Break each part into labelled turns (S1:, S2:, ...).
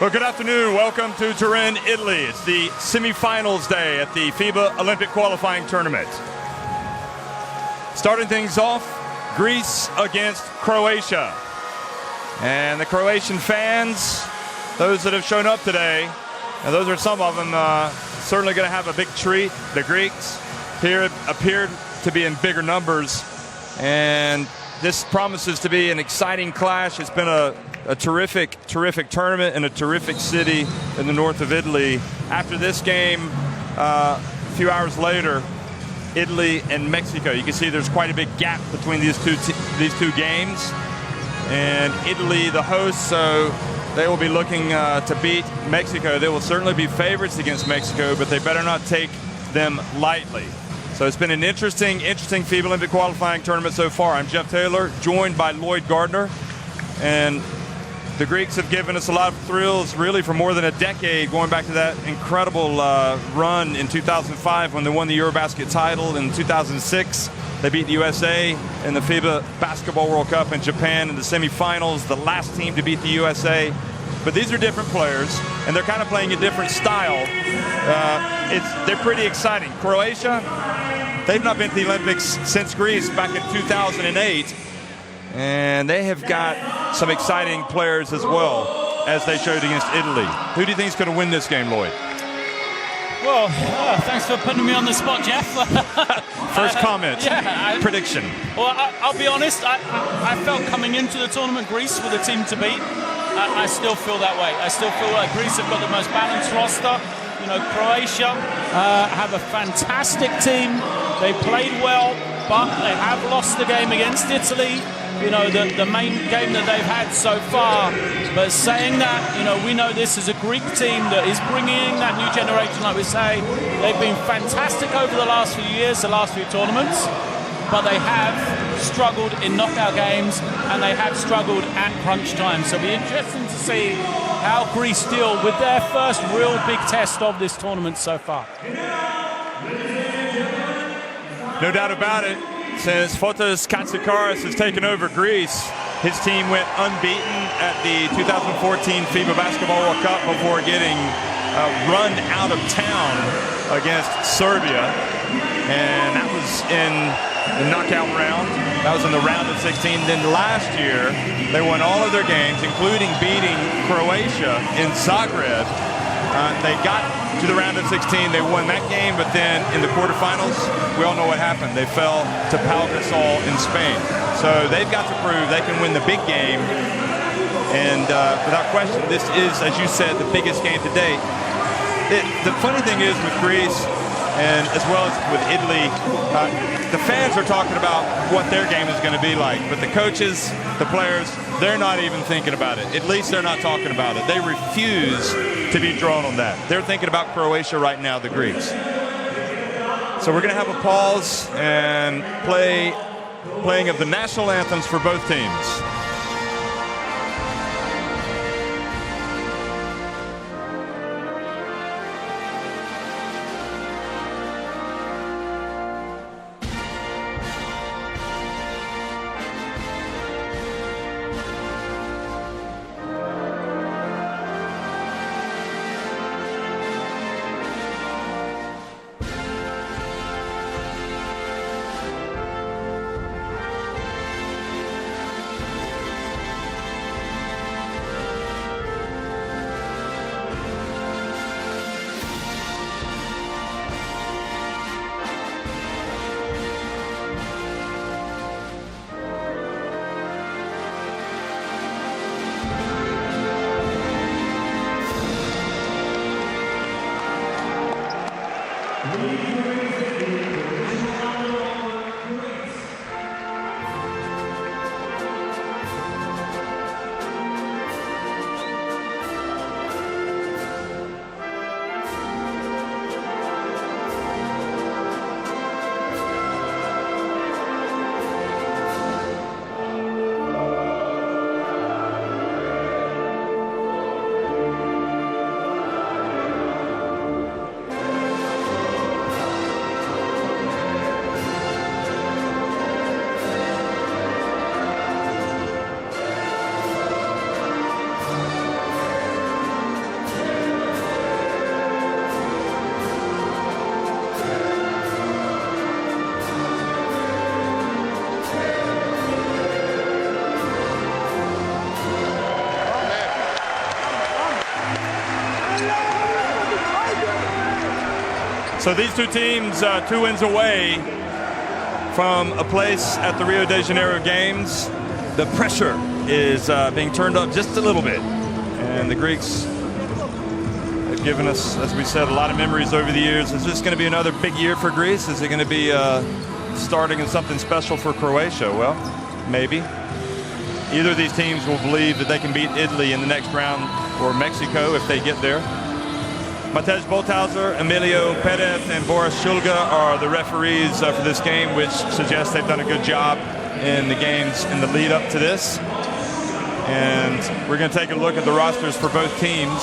S1: Well, good afternoon. Welcome to Turin, Italy. It's the semifinals day at the FIBA Olympic qualifying tournament. Starting things off, Greece against Croatia. And the Croatian fans, those that have shown up today, and those are some of them, certainly going to have a big treat. The Greeks here appeared to be in bigger numbers, and this promises to be an exciting clash. It's been a terrific tournament in a terrific city in the north of Italy. After this game, a few hours later, Italy and Mexico. You can see there's quite a big gap between these two games. And Italy, the hosts, so they will be looking to beat Mexico. They will certainly be favorites against Mexico, but they better not take them lightly. So it's been an interesting FIBA Olympic qualifying tournament so far. I'm Jeff Taylor, joined by Lloyd Gardner. And the Greeks have given us a lot of thrills, really, for more than a decade, going back to that incredible run in 2005 when they won the Eurobasket title. In 2006, they beat the USA in the FIBA Basketball World Cup in Japan in the semifinals, the last team to beat the USA. But these are different players, and they're kind of playing a different style. They're pretty exciting. Croatia, they've not been to the Olympics since Greece back in 2008. And they have got some exciting players as well, as they showed against Italy. Who do you think is going to win this game, Lloyd?
S2: Well, thanks for putting me on the spot, Jeff.
S1: First comment, prediction.
S2: Well, I'll be honest, I felt coming into the tournament Greece were the team to beat. I still feel that way. I still feel like Greece have got the most balanced roster. You know, Croatia have a fantastic team. They played well, but they have lost the game against Italy. You know, the main game that they've had so far. But saying that, you know, we know this is a Greek team that is bringing in that new generation, like we say. They've been fantastic over the last few years, the last few tournaments. But they have struggled in knockout games, and they have struggled at crunch time. So it'll be interesting to see how Greece deal with their first real big test of this tournament so far.
S1: No doubt about it. Since Fotis Katsikaris has taken over Greece, his team went unbeaten at the 2014 FIBA Basketball World Cup before getting run out of town against Serbia. And that was in the knockout round. That was in the round of 16. Then last year, they won all of their games, including beating Croatia in Zagreb. They got to the round of 16. They won that game, but then in the quarterfinals, we all know what happened. They fell to Pau Gasol in Spain. So they've got to prove they can win the big game. And without question, this is, as you said, the biggest game to date. The funny thing is with Greece, and as well as with Italy, the fans are talking about what their game is going to be like. But the coaches, the players, they're not even thinking about it. At least they're not talking about it. They refuse to be drawn on that. They're thinking about Croatia right now, the Greeks. So we're going to have a pause and playing of the national anthems for both teams. So these two teams, 2 wins away from a place at the Rio de Janeiro Games. The pressure is being turned up just a little bit. And the Greeks have given us, as we said, a lot of memories over the years. Is this going to be another big year for Greece? Is it going to be starting in something special for Croatia? Well, maybe. Either of these teams will believe that they can beat Italy in the next round, or Mexico if they get there. Matej Bolthauser, Emilio Perez, and Boris Shulga are the referees for this game, which suggests they've done a good job in the games in the lead up to this. And we're going to take a look at the rosters for both teams.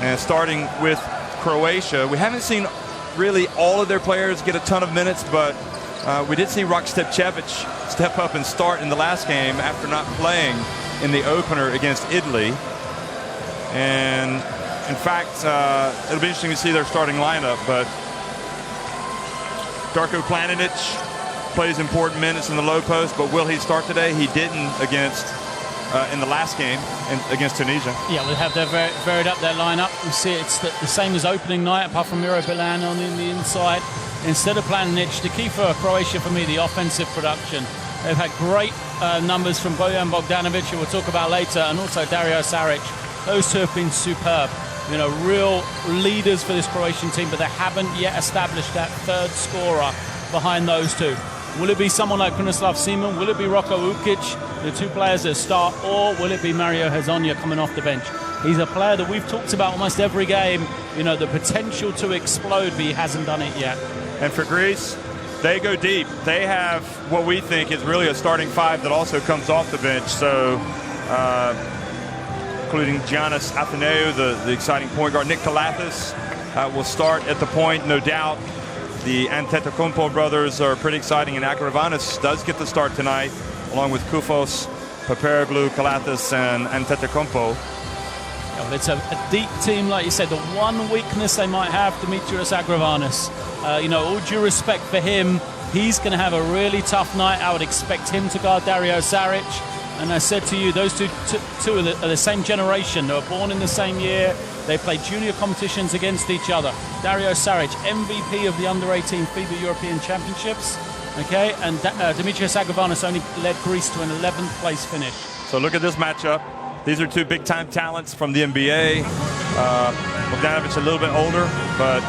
S1: And starting with Croatia, we haven't seen really all of their players get a ton of minutes, but we did see Rok Stepčević step up and start in the last game after not playing in the opener against Italy. And in fact, it'll be interesting to see their starting lineup, but Darko Planinic plays important minutes in the low post, but will he start today? He didn't against in the last game against Tunisia.
S2: Yeah, we have varied up their lineup. We see it's the same as opening night, apart from Miro Bilan on the inside. Instead of Planinic, the key for Croatia for me, the offensive production. They've had great numbers from Bojan Bogdanovic, who we'll talk about later, and also Dario Saric. Those two have been superb. You know, real leaders for this Croatian team, but they haven't yet established that third scorer behind those two. Will it be someone like Krunoslav Simon? Will it be Roko Ukic, the two players that start, or will it be Mario Hezonja coming off the bench? He's a player that we've talked about almost every game, you know, the potential to explode, but he hasn't done it yet.
S1: And for Greece, they go deep. They have what we think is really a starting 5 that also comes off the bench. So, including Giannis Athanasiou, the exciting point guard. Nick Kalathis will start at the point, no doubt. The Antetokounmpo brothers are pretty exciting, and Agravanis does get the start tonight, along with Koufos, Paparoglou, Kalathis, and Antetokounmpo.
S2: Yeah, well, it's a deep team, like you said. The one weakness they might have, Dimitrios Agravanis. You know, all due respect for him, he's going to have a really tough night. I would expect him to guard Dario Saric. And I said to you, those two are the same generation. They were born in the same year. They played junior competitions against each other. Dario Saric, MVP of the Under-18 FIBA European Championships. Okay, and Dimitrios Agravanis only led Greece to an 11th place finish.
S1: So look at this matchup. These are two big-time talents from the NBA. Bogdanovic a little bit older, but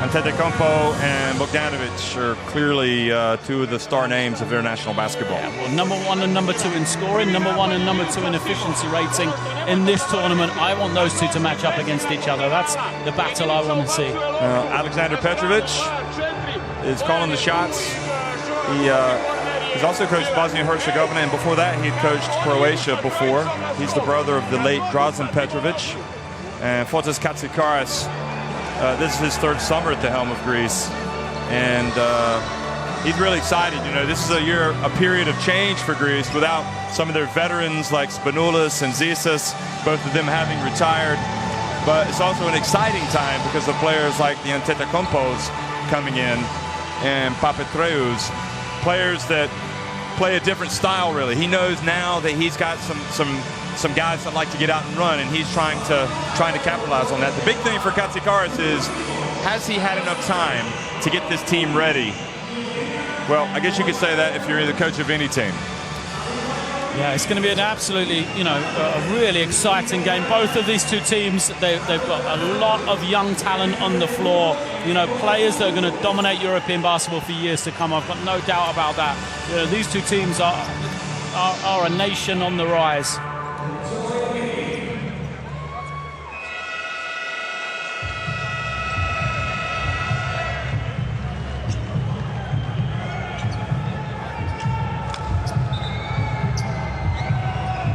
S1: Antetokounmpo and Bogdanovic are clearly two of the star names of international basketball.
S2: Yeah, well, number 1 and number 2 in scoring, number 1 and number 2 in efficiency rating in this tournament. I want those two to match up against each other. That's the battle I want to see.
S1: Alexander Petrovic is calling the shots. He's also coached Bosnia-Herzegovina, and before that he'd coached Croatia before. He's the brother of the late Drazen Petrovic. And Fotis Katsikaris, this is his 3rd summer at the helm of Greece. And he's really excited. You know, this is a period of change for Greece without some of their veterans like Spanoulis and Zisas, both of them having retired. But it's also an exciting time because of players like the Antetokounmpos coming in and Papatreous, players that play a different style, really. He knows now that he's got some guys that like to get out and run, and he's trying to capitalize on that. The big thing for Katsikaris is, has he had enough time to get this team ready? Well, I guess you could say that if you're the coach of any team.
S2: Yeah, it's going to be an absolutely, you know, a really exciting game. Both of these two teams, they've got a lot of young talent on the floor. You know, players that are going to dominate European basketball for years to come. I've got no doubt about that. You know, these two teams are a nation on the rise.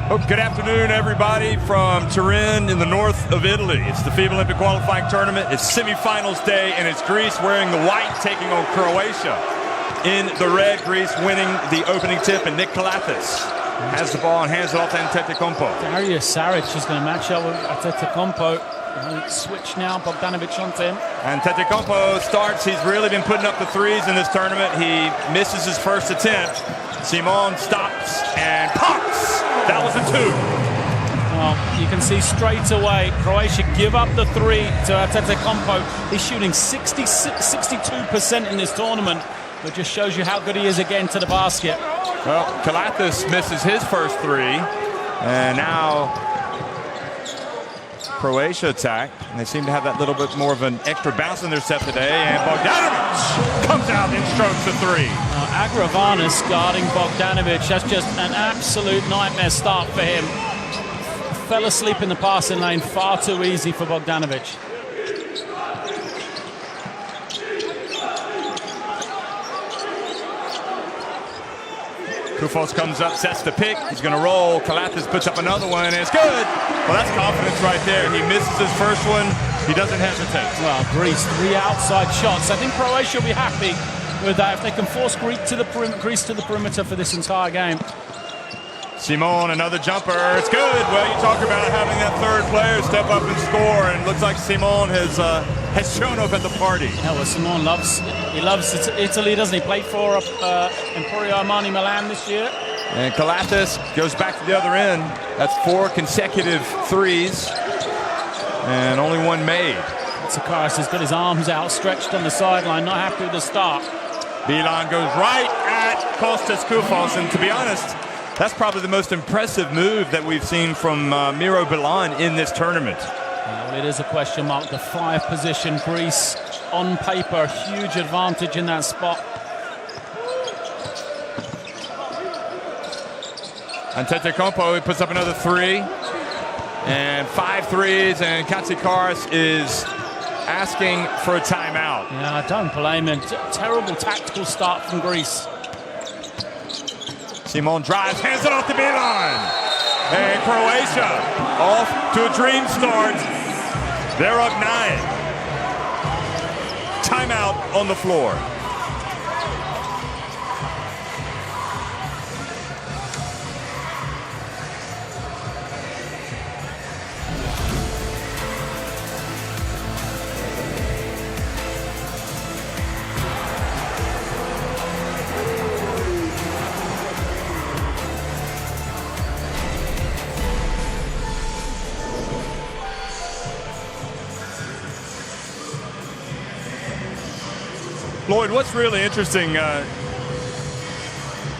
S1: Oh, good afternoon, everybody, from Turin in the north of Italy. It's the FIBA Olympic qualifying tournament. It's semifinals day, and it's Greece wearing the white taking on Croatia. In the red, Greece winning the opening tip, and Nick Kalathis has the ball and hands it off to Antetokounmpo.
S2: Dario Saric is going to match up with Antetokounmpo. Switch now, Bogdanovic on him.
S1: Antetokounmpo starts. He's really been putting up the threes in this tournament. He misses his first attempt. Simon stops and pops. That was a 2.
S2: Well, you can see straight away Croatia give up the 3 to Antetokounmpo. He's shooting 62% in this tournament, but just shows you how good he is again to the basket.
S1: Well, Kalathis misses his first 3, and now Croatia attack, and they seem to have that little bit more of an extra bounce in their set today, and Bogdanovic comes out and strokes a 3.
S2: Agravanis guarding Bogdanovic, that's just an absolute nightmare start for him. Fell asleep in the passing lane, far too easy for Bogdanovic.
S1: Koufos comes up, sets the pick. He's going to roll. Kalathis puts up another one, and it's good. Well, that's confidence right there. He misses his first one. He doesn't hesitate.
S2: Well, Greece, 3 outside shots. I think Croatia will be happy with that if they can force Greece to the perimeter for this entire game.
S1: Simon, another jumper. It's good. Well, you talk about having that third player step up and score, and it looks like Simon has shown up at the party.
S2: Yeah, well, Simon loves Italy, doesn't he? Played for Emporio Armani Milan this year.
S1: And Kalathis goes back to the other end. That's 4 consecutive 3s, and only 1 made.
S2: Sakaris has got his arms outstretched on the sideline, not happy with the start.
S1: Bilan goes right at Kostas Koufos, and to be honest, that's probably the most impressive move that we've seen from Miro Bilan in this tournament.
S2: Well, it is a question mark. The 5 position, Greece on paper, huge advantage in that spot.
S1: Antetokounmpo, he puts up another 3, and 5 threes, and Katsikaris is asking for a timeout.
S2: Yeah, I don't blame him. Terrible tactical start from Greece.
S1: Simon drives, hands it off to Bilan. And Croatia off to a dream start. They're up 9. Timeout on the floor. Lloyd, what's really interesting to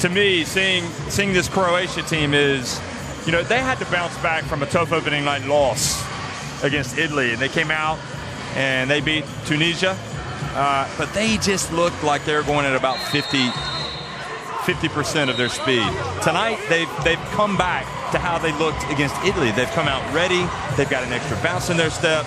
S1: me seeing this Croatia team is, you know, they had to bounce back from a tough opening night loss against Italy, and they came out and they beat Tunisia, but they just looked like they were going at about 50% of their speed. Tonight, they've come back to how they looked against Italy. They've come out ready. They've got an extra bounce in their step.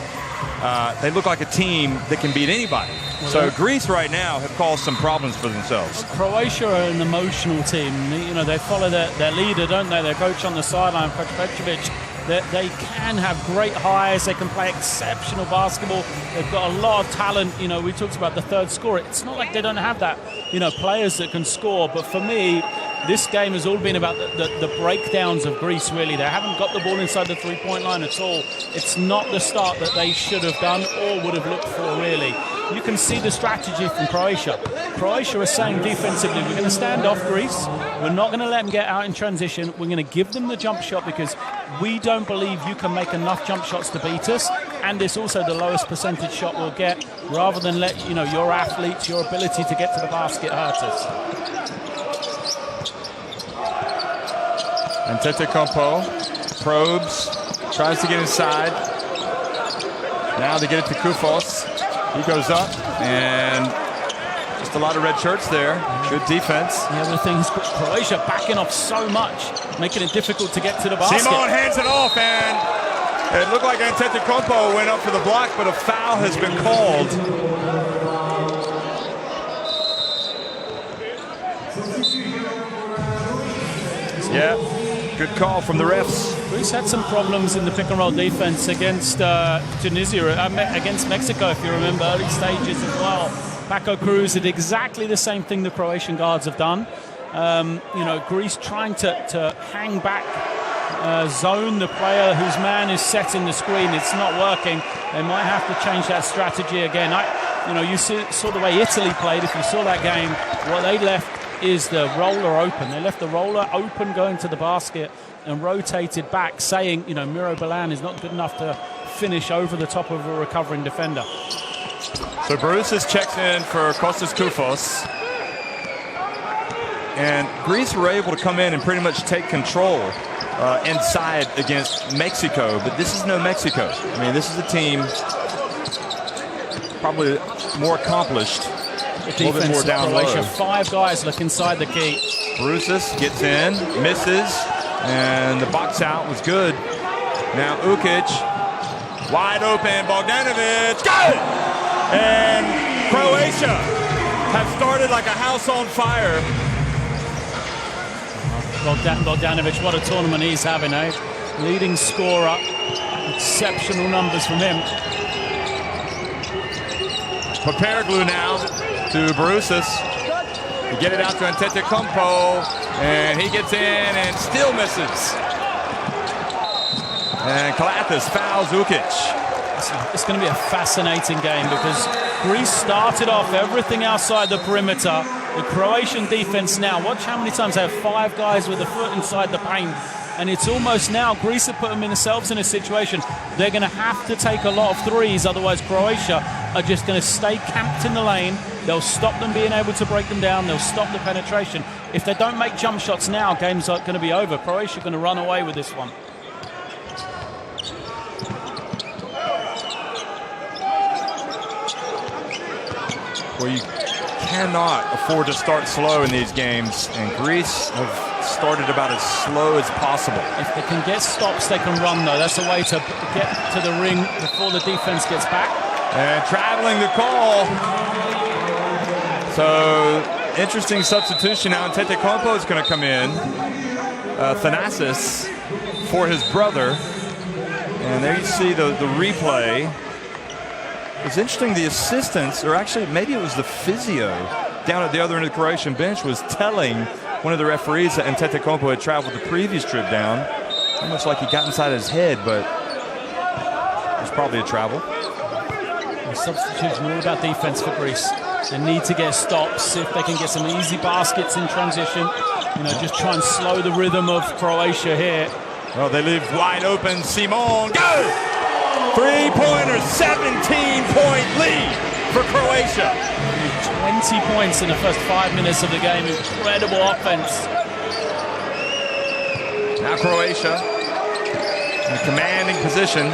S1: They look like a team that can beat anybody. So Greece right now have caused some problems for themselves.
S2: Croatia are an emotional team. You know, they follow their leader, don't they? Their coach on the sideline, Coach Petrovic. They can have great highs. They can play exceptional basketball. They've got a lot of talent. You know, we talked about the third scorer. It's not like they don't have that, you know, players that can score. But for me, this game has all been about the breakdowns of Greece, really. They haven't got the ball inside the three-point line at all. It's not the start that they should have done or would have looked for, really. You can see the strategy from Croatia. Croatia are saying defensively, we're going to stand off Greece. We're not going to let them get out in transition. We're going to give them the jump shot because we don't believe you can make enough jump shots to beat us. And it's also the lowest percentage shot we'll get, rather than let, you know, your athletes, your ability to get to the basket hurt us.
S1: Antetokounmpo probes, tries to get inside. Now they get it to Koufos. He goes up, and just a lot of red shirts there. Good defense.
S2: The other thing is Croatia backing off so much, making it difficult to get to the basket.
S1: Simon hands it off, and it looked like Antetokounmpo went up for the block, but a foul has been called. Yeah, good call from the refs.
S2: Greece had some problems in the pick-and-roll defense against Tunisia, against Mexico, if you remember, early stages as well. Paco Cruz did exactly the same thing the Croatian guards have done. You know, Greece trying to hang back, zone the player whose man is setting the screen. It's not working. They might have to change that strategy again. You know, you saw the way Italy played. If you saw that game, what they left is the roller open. They left the roller open going to the basket, and rotated back, saying, you know, Miro Balan is not good enough to finish over the top of a recovering defender.
S1: So Brusis checks in for Kostas Koufos. And Greece were able to come in and pretty much take control inside against Mexico, but this is no Mexico. I mean, this is a team probably more accomplished, a little bit more down low.
S2: 5 guys look inside the key.
S1: Brusis gets in, misses, and the box out was good. Now Ukic, wide open, Bogdanovic, good! And Croatia have started like a house on fire.
S2: Bogdanovic, what a tournament he's having, eh? Leading scorer, exceptional numbers from him.
S1: Paperglou now to Brusis. You get it out to Antetokounmpo, and he gets in and still misses. And Kalathis fouls Ukic.
S2: It's going to be a fascinating game because Greece started off everything outside the perimeter. The Croatian defense now, watch how many times they have 5 guys with a foot inside the paint. And it's almost now, Greece have put themselves in a situation. They're going to have to take a lot of threes, otherwise Croatia are just going to stay camped in the lane. They'll stop them being able to break them down. They'll stop the penetration. If they don't make jump shots now, games are going to be over. Croatia are going to run away with this one.
S1: Well, you cannot afford to start slow in these games, and Greece have started about as slow as possible.
S2: If they can get stops, they can run, though. That's a way to get to the ring before the defense gets back.
S1: And traveling the call. So, interesting substitution now. Antetokounmpo is going to come in. Thanasis for his brother. And there you see the replay. It's interesting, the assistants, or actually maybe it was the physio down at the other end of the Croatian bench, was telling one of the referees that Antetokounmpo had traveled the previous trip down. Almost like he got inside his head, but it was probably a travel.
S2: The substitution all about defense for Greece. They need to get stops, if they can get some easy baskets in transition. You know, just try and slow the rhythm of Croatia here.
S1: Well, they leave wide open. Simon, go! 3-pointer, 17-point lead for Croatia.
S2: 20 points in the first 5 minutes of the game. Incredible offense.
S1: Now Croatia in a commanding position.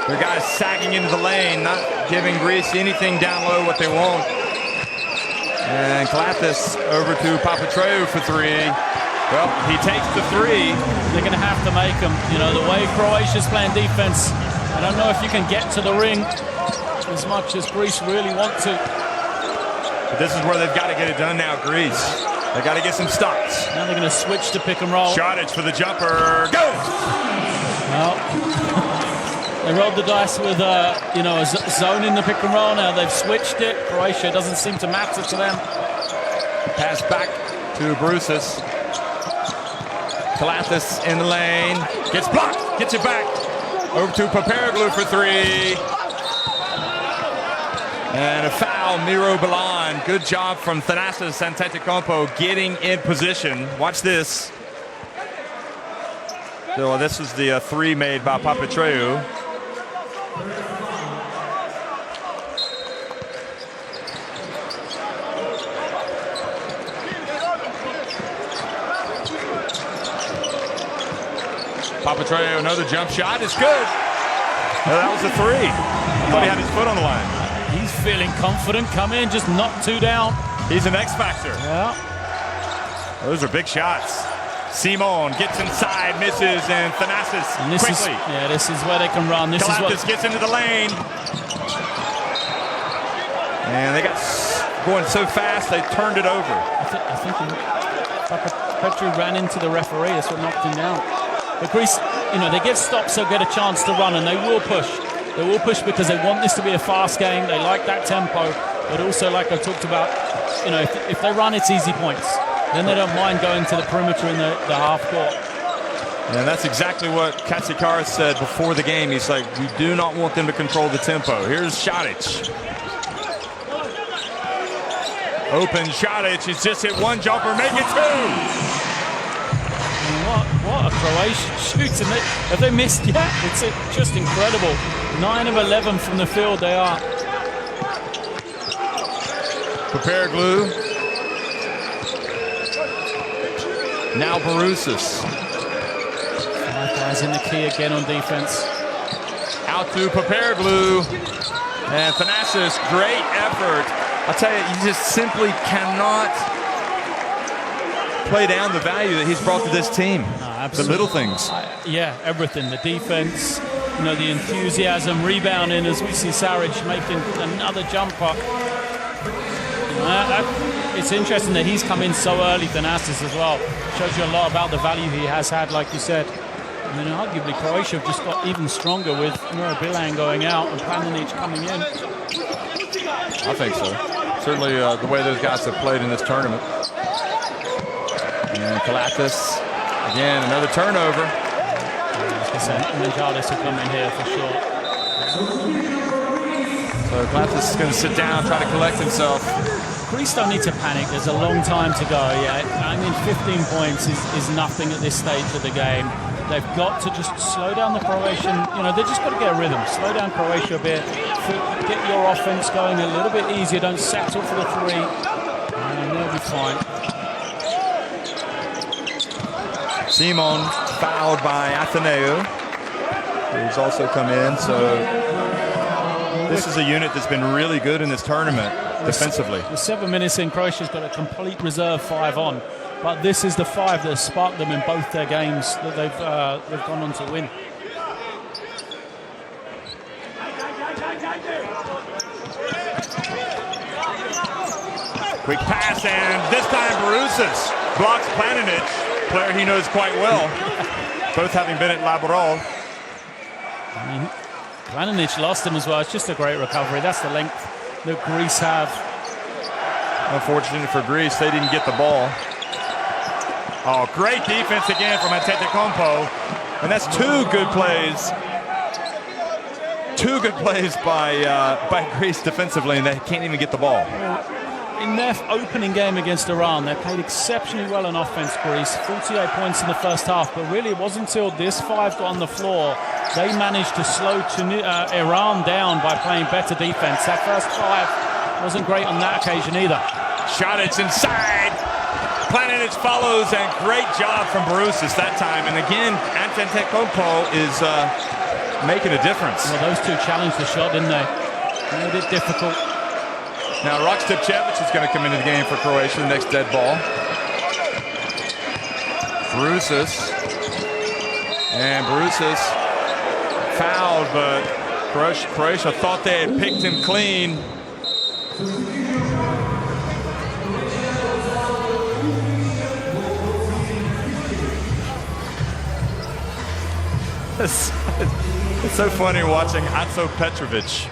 S1: Their guys sagging into the lane, not giving Greece anything down low what they want. And Kalathis over to Papatreu for 3. Well, he takes the 3.
S2: They're going to have to make them. You know, the way Croatia's playing defense, I don't know if you can get to the ring as much as Greece really want to.
S1: But this is where they've got to get it done now, Greece. They've got to get some stops.
S2: Now they're going to switch to pick and roll.
S1: Šarić for the jumper. Go!
S2: Well, they rolled the dice with, you know, a zone in the pick and roll. Now they've switched it. Croatia doesn't seem to matter to them.
S1: Pass back to Brusis. Kalathis in the lane. Gets blocked. Gets it back. Over to Paperglou for 3. And a foul, Miro Balan. Good job from Thanasis Antetokounmpo getting in position. Watch this. So this is the 3 made by Papatreu. Papatreu, another jump shot. It's good. Well, that was a 3. I thought he had his foot on the line.
S2: He's feeling confident. Come in, just knock 2 down.
S1: He's an X factor.
S2: Yeah.
S1: Those are big shots. Simon gets inside, misses, and Thanasis quickly.
S2: This is where they can run. This
S1: Kalathis gets into the lane. And they got going so fast, they turned it over.
S2: I think Papatreu ran into the referee. That's what knocked him down. But Greece, you know, they get stops, they'll get a chance to run, and they will push. They will push because they want this to be a fast game. They like that tempo, but also, like I talked about, you know, if they run, it's easy points. Then they don't mind going to the perimeter in the half court.
S1: And that's exactly what Katsikaris said before the game. He's like, we do not want them to control the tempo. Here's Šarić. Open Šarić. He's just hit 1 jumper, make it 2.
S2: What Croatian shooting. Have they missed yet? It's just incredible. 9 of 11 from the field they are.
S1: Prepare glue. Now Borussis.
S2: 5 guys in the key again on defense.
S1: Out to Prepare glue. And Thanasis, great effort. I'll tell you, you just simply cannot play down the value that he's brought to this team.
S2: No,
S1: the little things.
S2: Yeah, everything. The defense, you know, the enthusiasm, rebounding as we see Saric making another jumper. It's interesting that he's come in so early, Thanasis, as well. Shows you a lot about the value he has had, like you said. I mean, arguably Croatia have just got even stronger with Bilan going out and Planinic coming in.
S1: I think so. Certainly the way those guys have played in this tournament. And Kalatis, again, another turnover.
S2: Menjalis will come in here for sure.
S1: So Kalatis is going to sit down, try to collect himself.
S2: Greece don't need to panic. There's a long time to go. Yeah, I mean, 15 points is nothing at this stage of the game. They've got to just slow down the Croatian. You know, they've just got to get a rhythm. Slow down Croatia a bit. Get your offense going a little bit easier. Don't settle for the 3. And they'll be fine.
S1: Simon fouled by Atheneu, who's also come in. So this is a unit that's been really good in this tournament defensively.
S2: With 7 minutes in, Croatia's got a complete reserve 5 on. But this is the 5 that has sparked them in both their games that they've gone on to win.
S1: Quick pass, and this time Borussis blocks Planinic, player he knows quite well, both having been at Laboral.
S2: I mean, Planinic lost him as well. It's just a great recovery. That's the length that Greece have.
S1: Unfortunately for Greece, they didn't get the ball. Oh, great defense again from Antetokounmpo. And that's 2 good plays. 2 good plays by Greece defensively, and they can't even get the ball.
S2: In their opening game against Iran, they played exceptionally well on offense, Greece. 48 points in the first half, but really it wasn't until this 5 got on the floor they managed to slow Iran down by playing better defense. That first 5 wasn't great on that occasion either.
S1: Shot, it's inside. Planinic follows, and great job from Borussis that time. And again, Antetokounmpo is making a difference.
S2: Well, those 2 challenged the shot, didn't they? Made it difficult.
S1: Now Rokstepcevic is going to come into the game for Croatia, the next dead ball. Borussis. And Borussis fouled, but Croatia thought they had picked him clean. It's so funny watching Atso Petrovic.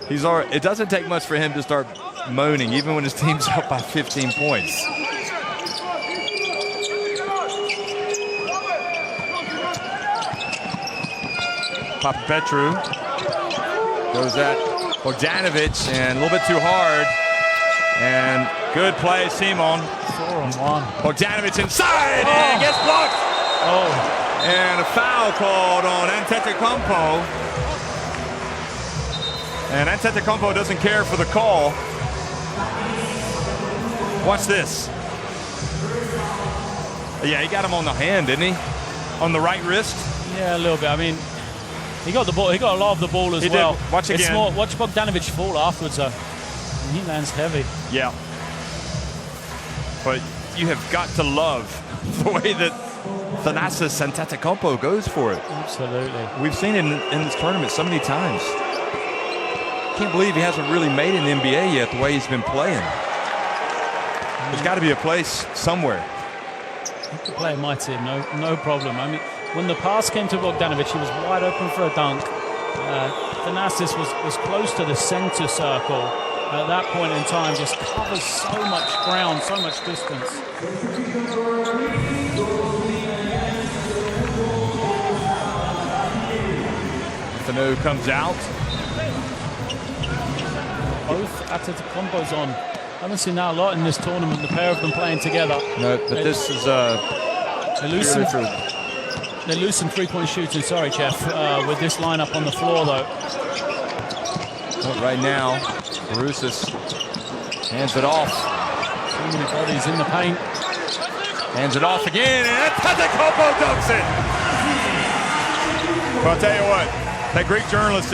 S1: It doesn't take much for him to start moaning, even when his team's up by 15 points. Papapetru goes at Bogdanovic, and a little bit too hard. And good play, Simon.
S2: 4-on-1.
S1: Bogdanovic inside and gets blocked.
S2: Oh.
S1: And a foul called on Antetokounmpo. And Antetokounmpo doesn't care for the call. Watch this. Yeah, he got him on the hand, didn't he? On the right wrist.
S2: Yeah, a little bit. I mean, he got the ball. He got a lot of the ball as well.
S1: Did. Watch again.
S2: Watch Bogdanovic fall afterwards, though. And he lands heavy.
S1: Yeah. But you have got to love the way that Thanasis Antetokounmpo goes for it.
S2: Absolutely.
S1: We've seen it in this tournament so many times. Can't believe he hasn't really made it in the NBA yet the way he's been playing. There's got to be a place somewhere.
S2: He could play in my team, no problem. I mean, when the pass came to Bogdanovic, he was wide open for a dunk. Thanasis was close to the center circle. At that point in time, just covers so much ground, so much distance.
S1: Fanu comes out.
S2: Both Antetokounmpo's on. I haven't seen that a lot in this tournament, the pair of them playing together.
S1: No, but this is
S2: They lose some three-point shooting, sorry, Jeff, with this lineup on the floor, though.
S1: Well, right now, Barusis hands it off.
S2: Too many bodies in the paint.
S1: Hands it off again, and Antetokounmpo dunks it. Well, I'll tell you what, that Greek journalist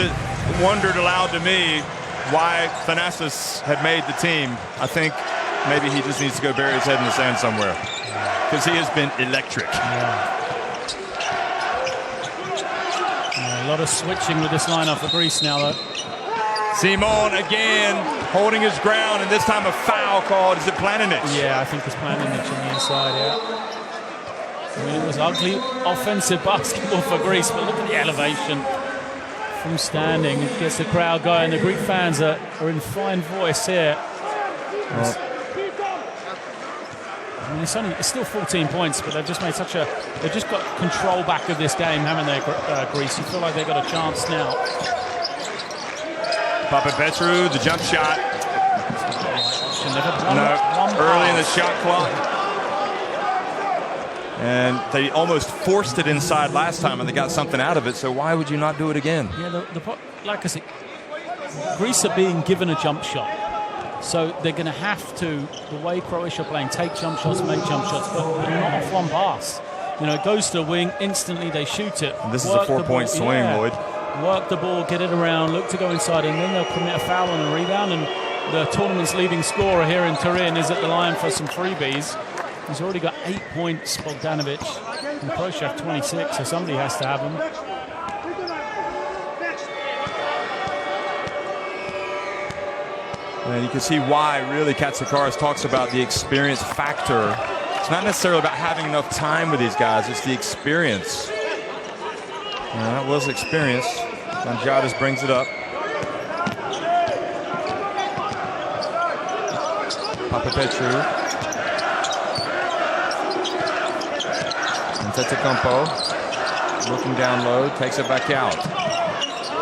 S1: wondered aloud to me why Thanasis had made the team. I think maybe he just needs to go bury his head in the sand somewhere, because he has been electric.
S2: A lot of switching with this lineup for Greece now, though.
S1: Simon again holding his ground, and this time a foul called. Is it Planinic?
S2: Yeah, I think it's Planinic on the inside, yeah. I mean, it was ugly offensive basketball for Greece, but look at the elevation from standing. It gets the crowd going. The Greek fans are in fine voice here. Well, I mean, it's still 14 points, but they've just made they've just got control back of this game, haven't they, Greece? You feel like they've got a chance now.
S1: Papapetru, the jump shot. Early in the shot clock. And they almost forced it inside last time, and they got something out of it, so why would you not do it again?
S2: Yeah, like I said, Greece are being given a jump shot. So they're going to have to, the way Croatia are playing, take jump shots, make jump shots, but not off one pass. You know, it goes to the wing, instantly they shoot it.
S1: And this is a 4-point swing, Lloyd.
S2: Work the ball, get it around, look to go inside, and then they'll commit a foul on a rebound. And the tournament's leading scorer here in Turin is at the line for some freebies. He's already got 8 points, Bogdanovic. And Croatia have 26, so somebody has to have them.
S1: And you can see why, really, Katsikaris talks about the experience factor. It's not necessarily about having enough time with these guys, it's the experience. And that was experience. Mangiadis brings it up. Papapetru. Antetokounmpo looking down low, takes it back out.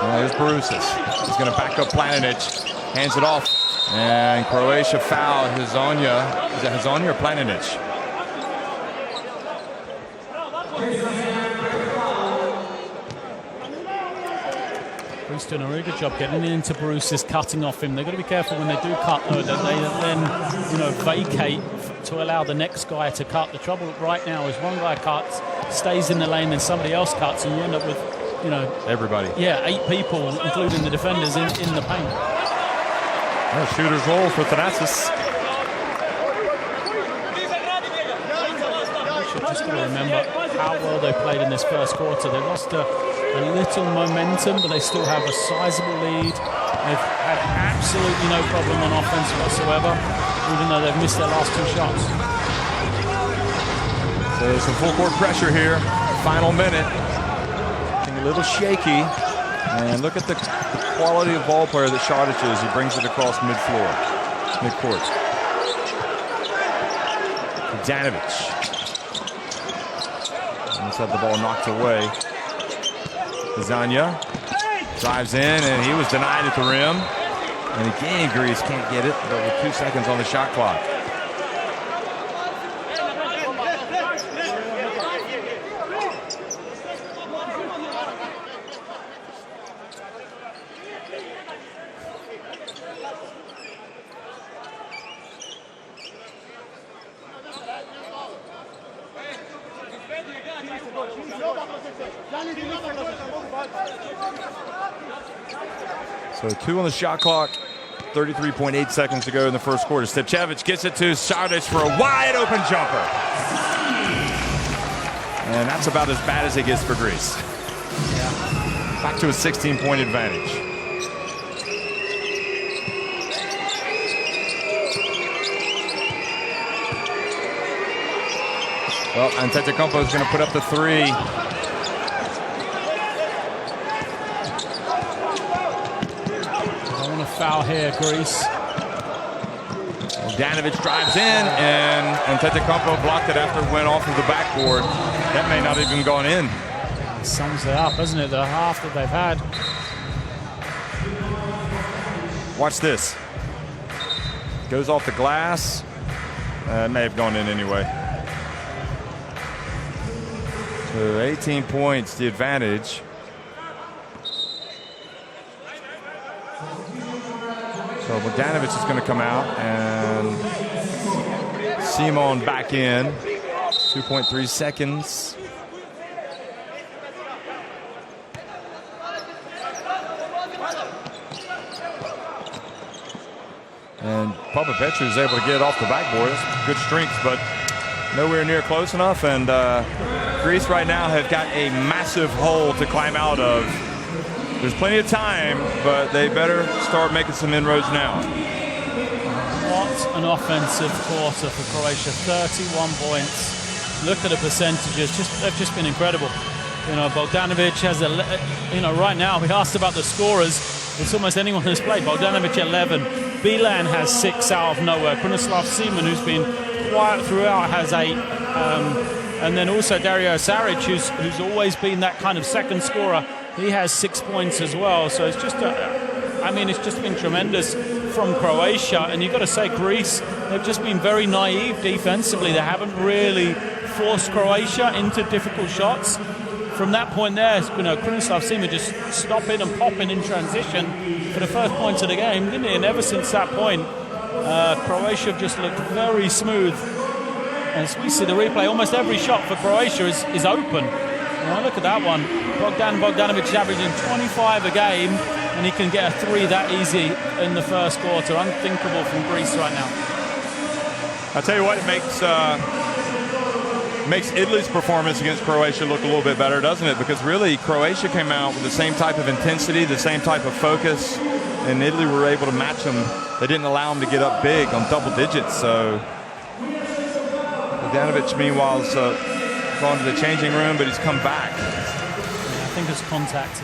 S1: And there's Barusis. He's going to back up Planinic. Hands it off. And Croatia fouled Hazonia. Is it Hazonia or Planinic?
S2: Greece doing a really good job getting into Barusis, cutting off him. They've got to be careful when they do cut, though, that they then, vacate to allow the next guy to cut. The trouble right now is one guy cuts, stays in the lane, then somebody else cuts, and you end up with,
S1: everybody.
S2: Yeah, 8 people, including the defenders, in the paint.
S1: Well, shooter's roll for Thanasis.
S2: Just got to remember how well they played in this first quarter. They lost a little momentum, but they still have a sizable lead. They've had absolutely no problem on offense whatsoever, even though they've missed their last 2 shots.
S1: So some full court pressure here. Final minute. Looking a little shaky. And look at the quality of ball player that Šarić is. He brings it across midcourt. Bogdanovic. Almost had the ball knocked away. Hazonia drives in, and he was denied at the rim. And again, Greece can't get it, but with 2 seconds on the shot clock. So 2 on the shot clock, 33.8 seconds to go in the first quarter. Stepčević gets it to Šarić for a wide open jumper. And that's about as bad as it gets for Greece. Yeah. Back to a 16-point advantage. Well, Antetokounmpo is going to put up the 3.
S2: Foul here, Greece.
S1: Bogdanovic drives in, and Antetokounmpo blocked it after it went off of the backboard. That may not have even gone in.
S2: It sums it up, doesn't it? The half that they've had.
S1: Watch this. Goes off the glass. It may have gone in anyway. So 18 points, the advantage. So Bogdanovic is going to come out and Simon back in. 2.3 seconds. And Petru is able to get it off the backboard. That's good strength, but nowhere near close enough. And Greece right now have got a massive hole to climb out of. There's plenty of time, but they better start making some inroads now.
S2: What an offensive quarter for Croatia. 31 points. Look at the percentages. They've just been incredible. You know, Bogdanovic has right now, we asked about the scorers. It's almost anyone who's played. Bogdanovic 11. Bilan has 6 out of nowhere. Krunoslav Seaman, who's been quiet throughout, has 8. And then also Dario Saric, who's always been that kind of second scorer. He has 6 points as well. So it's just it's just been tremendous from Croatia. And you've got to say, Greece, they've just been very naive defensively. They haven't really forced Croatia into difficult shots. From that point there, Krunoslav Seaman just stopping and popping in transition for the first points of the game, didn't he? And ever since that point, Croatia have just looked very smooth. As we see the replay, almost every shot for Croatia is open. Now look at that one. Bogdanovic is averaging 25 a game, and he can get a 3 that easy in the first quarter. Unthinkable from Greece right now.
S1: I'll tell you what, it makes Italy's performance against Croatia look a little bit better, doesn't it? Because really, Croatia came out with the same type of intensity, the same type of focus, and Italy were able to match them. They didn't allow them to get up big on double digits. So Bogdanovic, meanwhile, is gone to the changing room, but he's come back.
S2: Yeah, I think it's contact.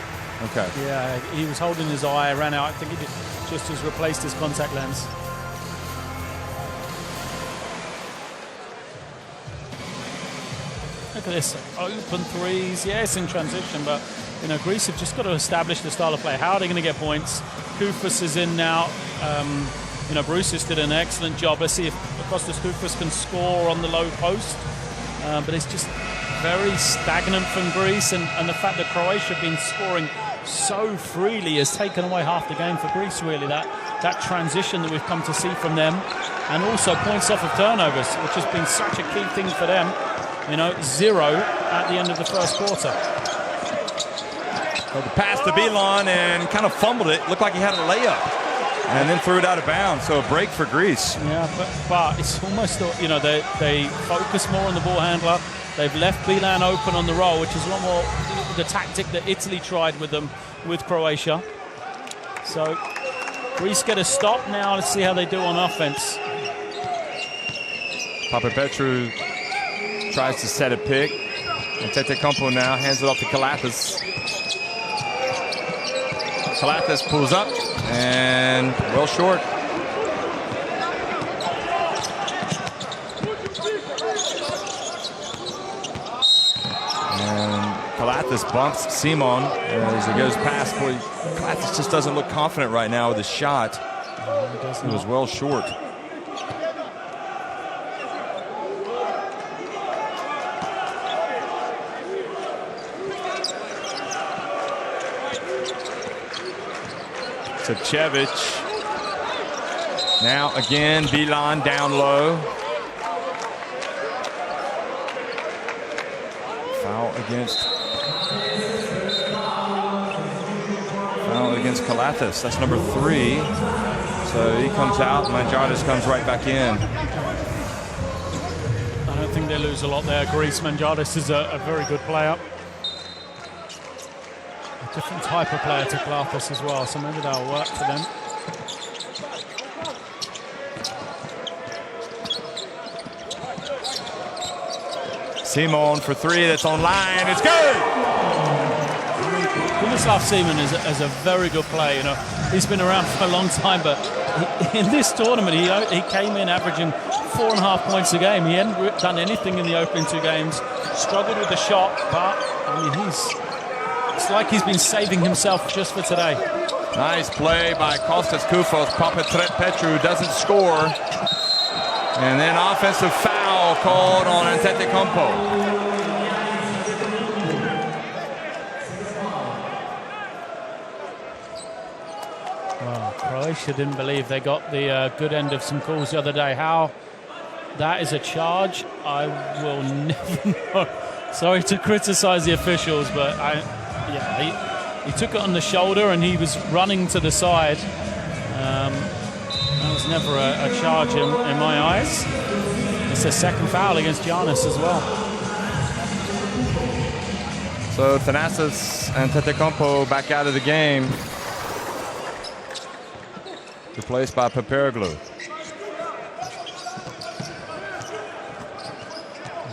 S1: Okay.
S2: Yeah, he was holding his eye, ran out. I think he just has replaced his contact lens. Look at this, open threes. Yes, in transition, but Greece have just got to establish the style of play. How are they going to get points? Koufos is in now. Bruce's did an excellent job. Let's see if Kostas Koufos can score on the low post. But it's just very stagnant from Greece, and the fact that Croatia have been scoring so freely has taken away half the game for Greece, really. That transition that we've come to see from them, and also points off of turnovers, which has been such a key thing for them. 0 at the end of the first quarter.
S1: Well, the pass to Bilan and kind of fumbled it. Looked like he had a layup and then threw it out of bounds. So a break for Greece.
S2: Yeah, but it's almost, they focus more on the ball handler. They've left Bilan open on the roll, which is a lot more the tactic that Italy tried with them, with Croatia. So Greece get a stop now. Let's see how they do on offense.
S1: Petru tries to set a pick. And Antetokounmpo now hands it off to Kalathis. Kalathis pulls up and well short. And Kalathis bumps Simon as he goes past. Boy, Kalathis just doesn't look confident right now with his shot. It was well short. Tepcevic. Now again, Bilan down low. Foul against Kalathis. That's number 3. So he comes out, Mangiardis comes right back in.
S2: I don't think they lose a lot there. Greece, Mangiardis is a very good player. Different type of player to Kalathis as well, so maybe that'll work for them.
S1: Simon for 3, that's online, it's good!
S2: Krunoslav Seaman is a very good player. He's been around for a long time, but in this tournament he came in averaging 4.5 points a game. He hadn't done anything in the opening 2 games, struggled with the shot, but it's like he's been saving himself just for today.
S1: Nice play by Kostas Koufos. Petru doesn't score. And then offensive foul called on Antetokounmpo.
S2: Croatia didn't believe they got the good end of some calls the other day. How that is a charge, I will never know. Sorry to criticize the officials, but he took it on the shoulder and he was running to the side. That was never a charge in my eyes. It's a second foul against Giannis as well.
S1: So Thanasis Antetokounmpo back out of the game, replaced by Paparoglou.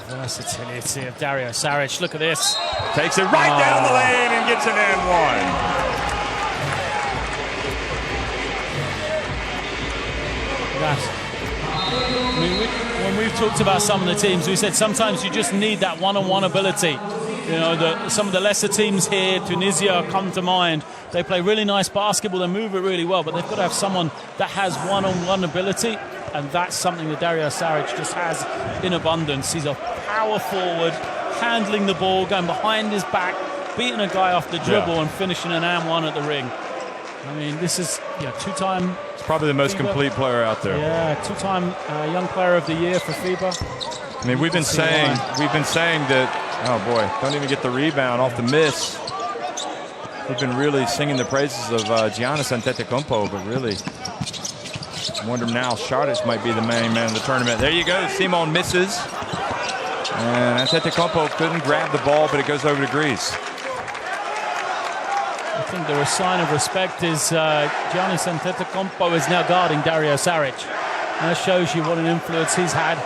S2: Versatility of Dario Saric. Look at this.
S1: Takes it right down the lane and gets an N1.
S2: I mean, when we've talked about some of the teams, we said sometimes you just need that one-on-one ability. You know, some of the lesser teams here, Tunisia come to mind. They play really nice basketball, they move it really well, but they've got to have someone that has one-on-one ability, and that's something that Dario Saric just has in abundance. He's a power forward, handling the ball, going behind his back, beating a guy off the dribble and finishing an and one at the ring. I mean, this is two-time...
S1: It's probably the most complete player out there.
S2: Yeah, two-time Young Player of the Year for FIBA.
S1: I mean, we've been saying that, oh boy, don't even get the rebound off the miss. We've been really singing the praises of Giannis Antetokounmpo, but really, I wonder now Šarić might be the main man of the tournament. There you go, Simon misses. And Antetokounmpo couldn't grab the ball, but it goes over to Greece.
S2: I think the sign of respect is Giannis Antetokounmpo is now guarding Dario Saric. And that shows you what an influence he's had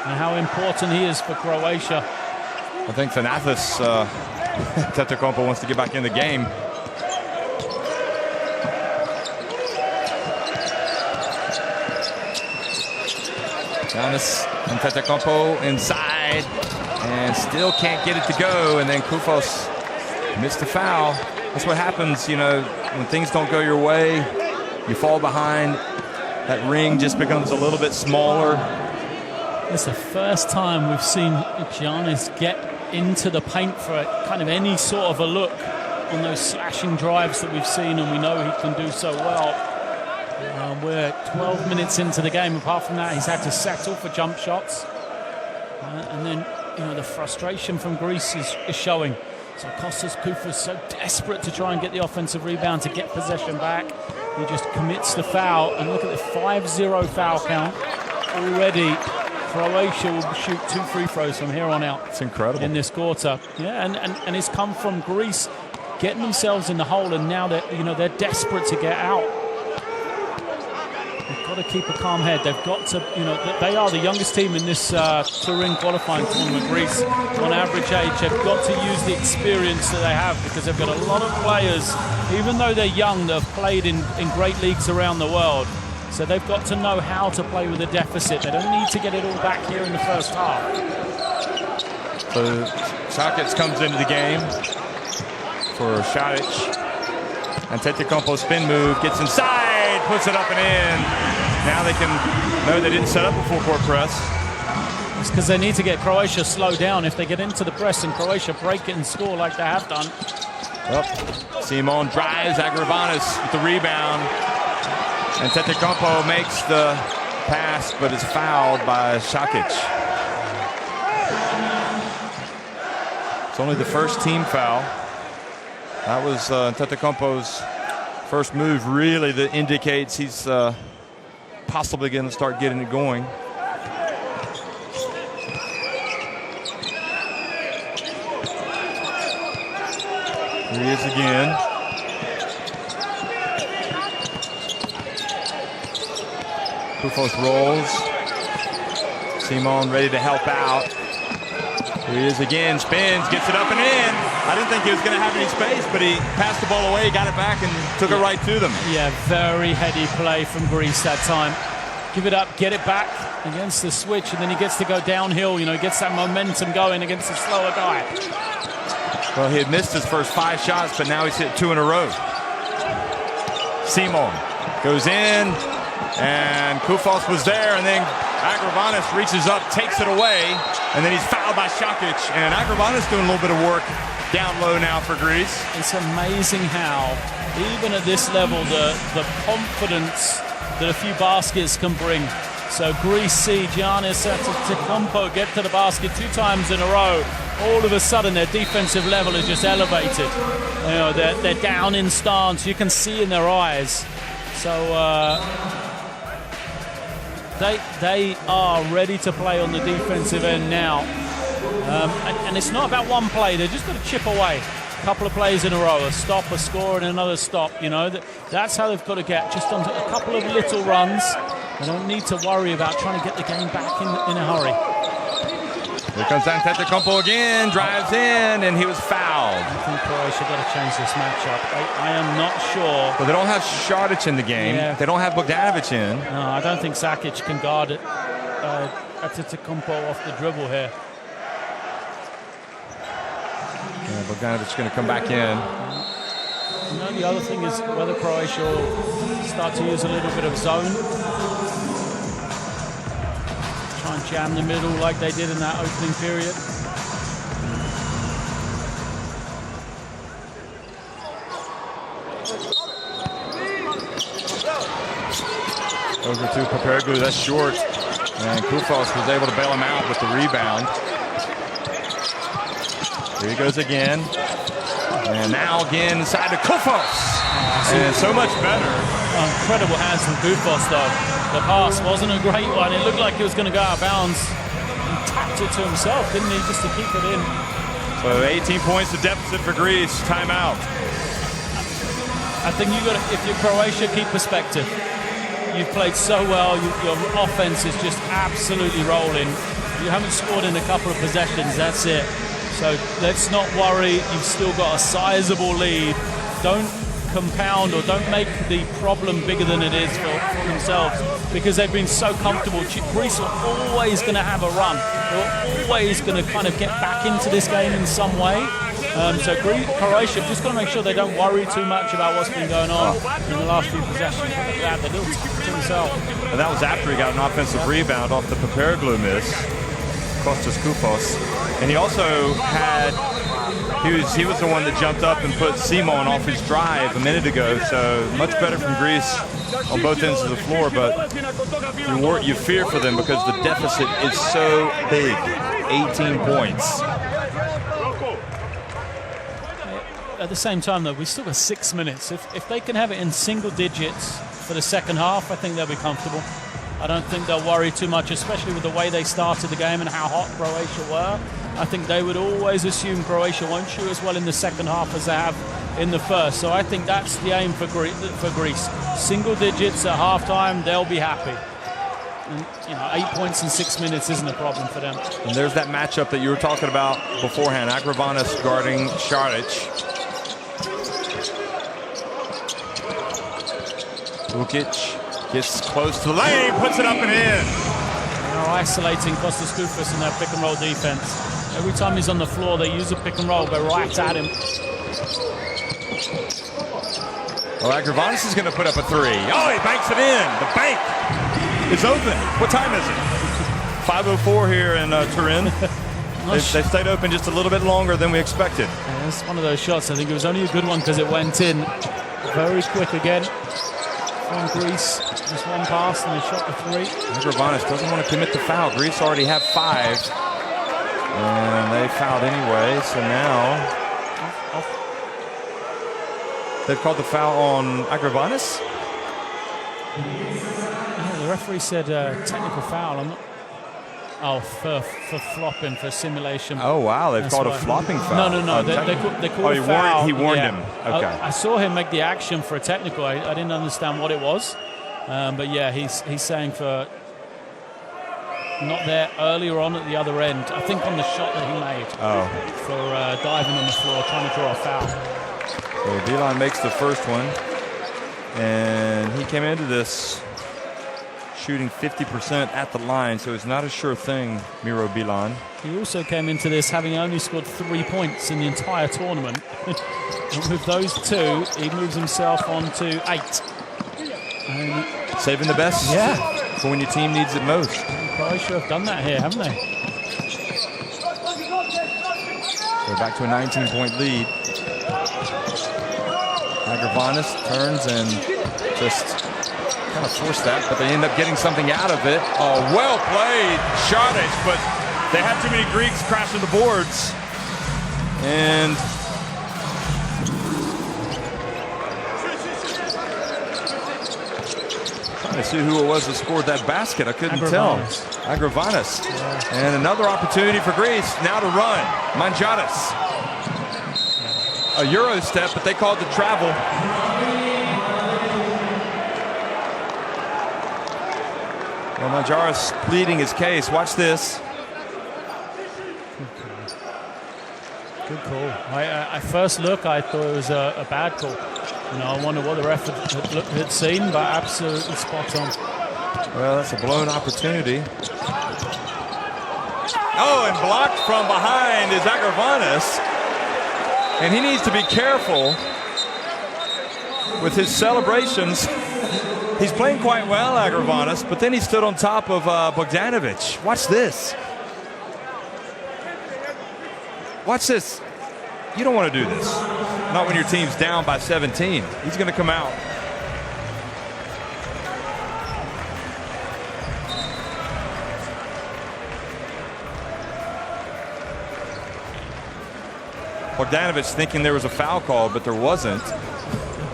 S2: and how important he is for Croatia.
S1: I think Thanasis Antetokounmpo wants to get back in the game. Giannis Antetokounmpo inside and still can't get it to go, and then Koufos missed the foul. That's what happens, you know, when things don't go your way, you fall behind, that ring just becomes a little bit smaller.
S2: It's the first time we've seen Giannis get into the paint for kind of any sort of a look on those slashing drives that we've seen, and we know he can do so well. We're 12 minutes into the game. Apart from that, he's had to settle for jump shots. And then, you know, the frustration from Greece is showing. So Kostas Koufos so desperate to try and get the offensive rebound to get possession back. He just commits the foul. And look at the 5-0 foul count. Already, Croatia will shoot 2 free throws from here on out.
S1: It's incredible.
S2: In this quarter. Yeah, and it's come from Greece getting themselves in the hole, and now they're desperate to get out. They've got to keep a calm head. They've got to, they are the youngest team in this Turin qualifying tournament, Greece, on average age. They've got to use the experience that they have, because they've got a lot of players, even though they're young, that have played in great leagues around the world. So they've got to know how to play with a deficit. They don't need to get it all back here in the first half.
S1: So Šarić comes into the game for Šarić. Antetokounmpo spin move, gets inside, puts it up and in. Now they can know they didn't set up a full court press.
S2: It's because they need to get Croatia slowed down. If they get into the press and Croatia break it and score like they have done.
S1: Well, Simon drives, Agravanis with the rebound. Antetokounmpo makes the pass, but is fouled by Šarić. It's only the first team foul. That was Antetokounmpo's first move, really, that indicates he's possibly going to start getting it going. Here he is again. Koufos rolls. Simon ready to help out. Here he is again, spins, gets it up and in. I didn't think he was going to have any space, but he passed the ball away, got it back, and took it right to them.
S2: Yeah, very heady play from Greece that time. Give it up, get it back against the switch, and then he gets to go downhill. He gets that momentum going against a slower guy.
S1: Well, he had missed his first 5 shots, but now he's hit 2 in a row. Simon goes in, and Koufos was there, and then Agravanis reaches up, takes it away, and then he's fouled by Šarić. And Agravanis doing a little bit of work down low now for Greece.
S2: It's amazing how, even at this level, the confidence that a few baskets can bring. So Greece see Giannis Antetokounmpo get to the basket 2 times in a row. All of a sudden, their defensive level is just elevated. You know, they're down in stance. You can see in their eyes. So they are ready to play on the defensive end now. And it's not about one play. They're just going to chip away. A couple of plays in a row, a stop, a score, and another stop. You know, that's how they've got to get just onto a couple of little runs. They don't need to worry about trying to get the game back in a hurry.
S1: Here comes Antetokounmpo again, drives in, and he was fouled.
S2: I think Croatia got to change this matchup. I am not sure.
S1: But they don't have Šarić in the game. Yeah. They don't have Bogdanović in.
S2: No, I don't think Sakic can guard it. Antetokounmpo off the dribble here.
S1: Yeah, Bogdanović going to come back in.
S2: You know, the other thing is whether Croatia will start to use a little bit of zone. Try and jam the middle like they did in that opening period.
S1: Over to Papareglu, that's short. And Koufos was able to bail him out with the rebound. Here he goes again. And now again inside to Koufos. And so much better.
S2: Incredible hands from Koufos though. The pass wasn't a great one. It looked like it was going to go out of bounds. He tapped it to himself, didn't he, just to keep it in.
S1: So 18 points to deficit for Greece. Timeout.
S2: I think you got to, if you're Croatia, keep perspective. You've played so well. Your offense is just absolutely rolling. You haven't scored in a couple of possessions. That's it. So let's not worry. You've still got a sizable lead. Don't compound or don't make the problem bigger than it is for themselves, because they've been so comfortable. Greece are always going to have a run. They're always going to kind of get back into this game in some way. So Croatia just got to make sure they don't worry too much about what's been going on in the last few possessions. Look at that, the little tap to himself.
S1: And that was after he got an offensive rebound off the Papareglu miss. Kostas Koufos. And he also had, he was the one that jumped up and put Simon off his drive a minute ago. So much better from Greece on both ends of the floor. But you fear for them because the deficit is so big, 18 points.
S2: At the same time, though, we still got 6 minutes. If they can have it in single digits for the second half, I think they'll be comfortable. I don't think they'll worry too much, especially with the way they started the game and how hot Croatia were. I think they would always assume Croatia won't shoot as well in the second half as they have in the first. So I think that's the aim for Greece. Single digits at halftime, they'll be happy. And, 8 points in 6 minutes isn't a problem for them.
S1: And there's that matchup that you were talking about beforehand. Agravanis guarding Šarić. Vukic gets close to the lane, puts it up and in.
S2: They're isolating Kostas Koufos in their pick and roll defense. Every time he's on the floor, they use a pick and roll, go right at him.
S1: Well, Agravanis is going to put up a three. Oh, he banks it in. The bank is open. What time is it? 5:04 here in Turin. They stayed open just a little bit longer than we expected.
S2: Yeah, it's one of those shots. I think it was only a good one because it went in very quick again. From Greece, just one pass and they shot the three.
S1: Agravanis doesn't want to commit the foul. Greece already have 5. And they fouled anyway, so now they've called the foul on Agravanis?
S2: Yeah, the referee said technical foul. I'm not. Oh, for flopping, for simulation.
S1: Oh, wow, they've called a flopping foul.
S2: No. They called a foul.
S1: He warned him. Okay.
S2: I saw him make the action for a technical. I didn't understand what it was. But yeah, he's saying for not there earlier on at the other end. I think on the shot that he made. Oh. For diving on the floor, trying to draw a foul.
S1: So Bilan makes the first one. And he came into this shooting 50% at the line, so it's not a sure thing, Miro Bilan.
S2: He also came into this having only scored 3 points in the entire tournament. And with those 2, he moves himself on to 8. And
S1: saving the best?
S2: Yeah.
S1: For when your team needs it most.
S2: Croatia have done that here, haven't they?
S1: So back to a 19-point lead. Agravanis turns and just kind of forced that, but they end up getting something out of it. Oh, well played, Šarić, but they had too many Greeks crashing the boards. And trying to see who it was that scored that basket. I couldn't tell. Agravanis. Yeah. And another opportunity for Greece now to run. Mangiadis. A Euro step, but they called the travel. Well, Mangiadis pleading his case. Watch this.
S2: Good call. At first look, I thought it was a bad call. You know, I wonder what the ref had seen, but absolutely spot on.
S1: Well, that's a blown opportunity. Oh, and blocked from behind is Agravanis. And he needs to be careful with his celebrations. He's playing quite well, Agravanis, but then he stood on top of Bogdanovic. Watch this. Watch this. You don't want to do this. Not when your team's down by 17. He's going to come out. Bogdanovic thinking there was a foul call, but there wasn't.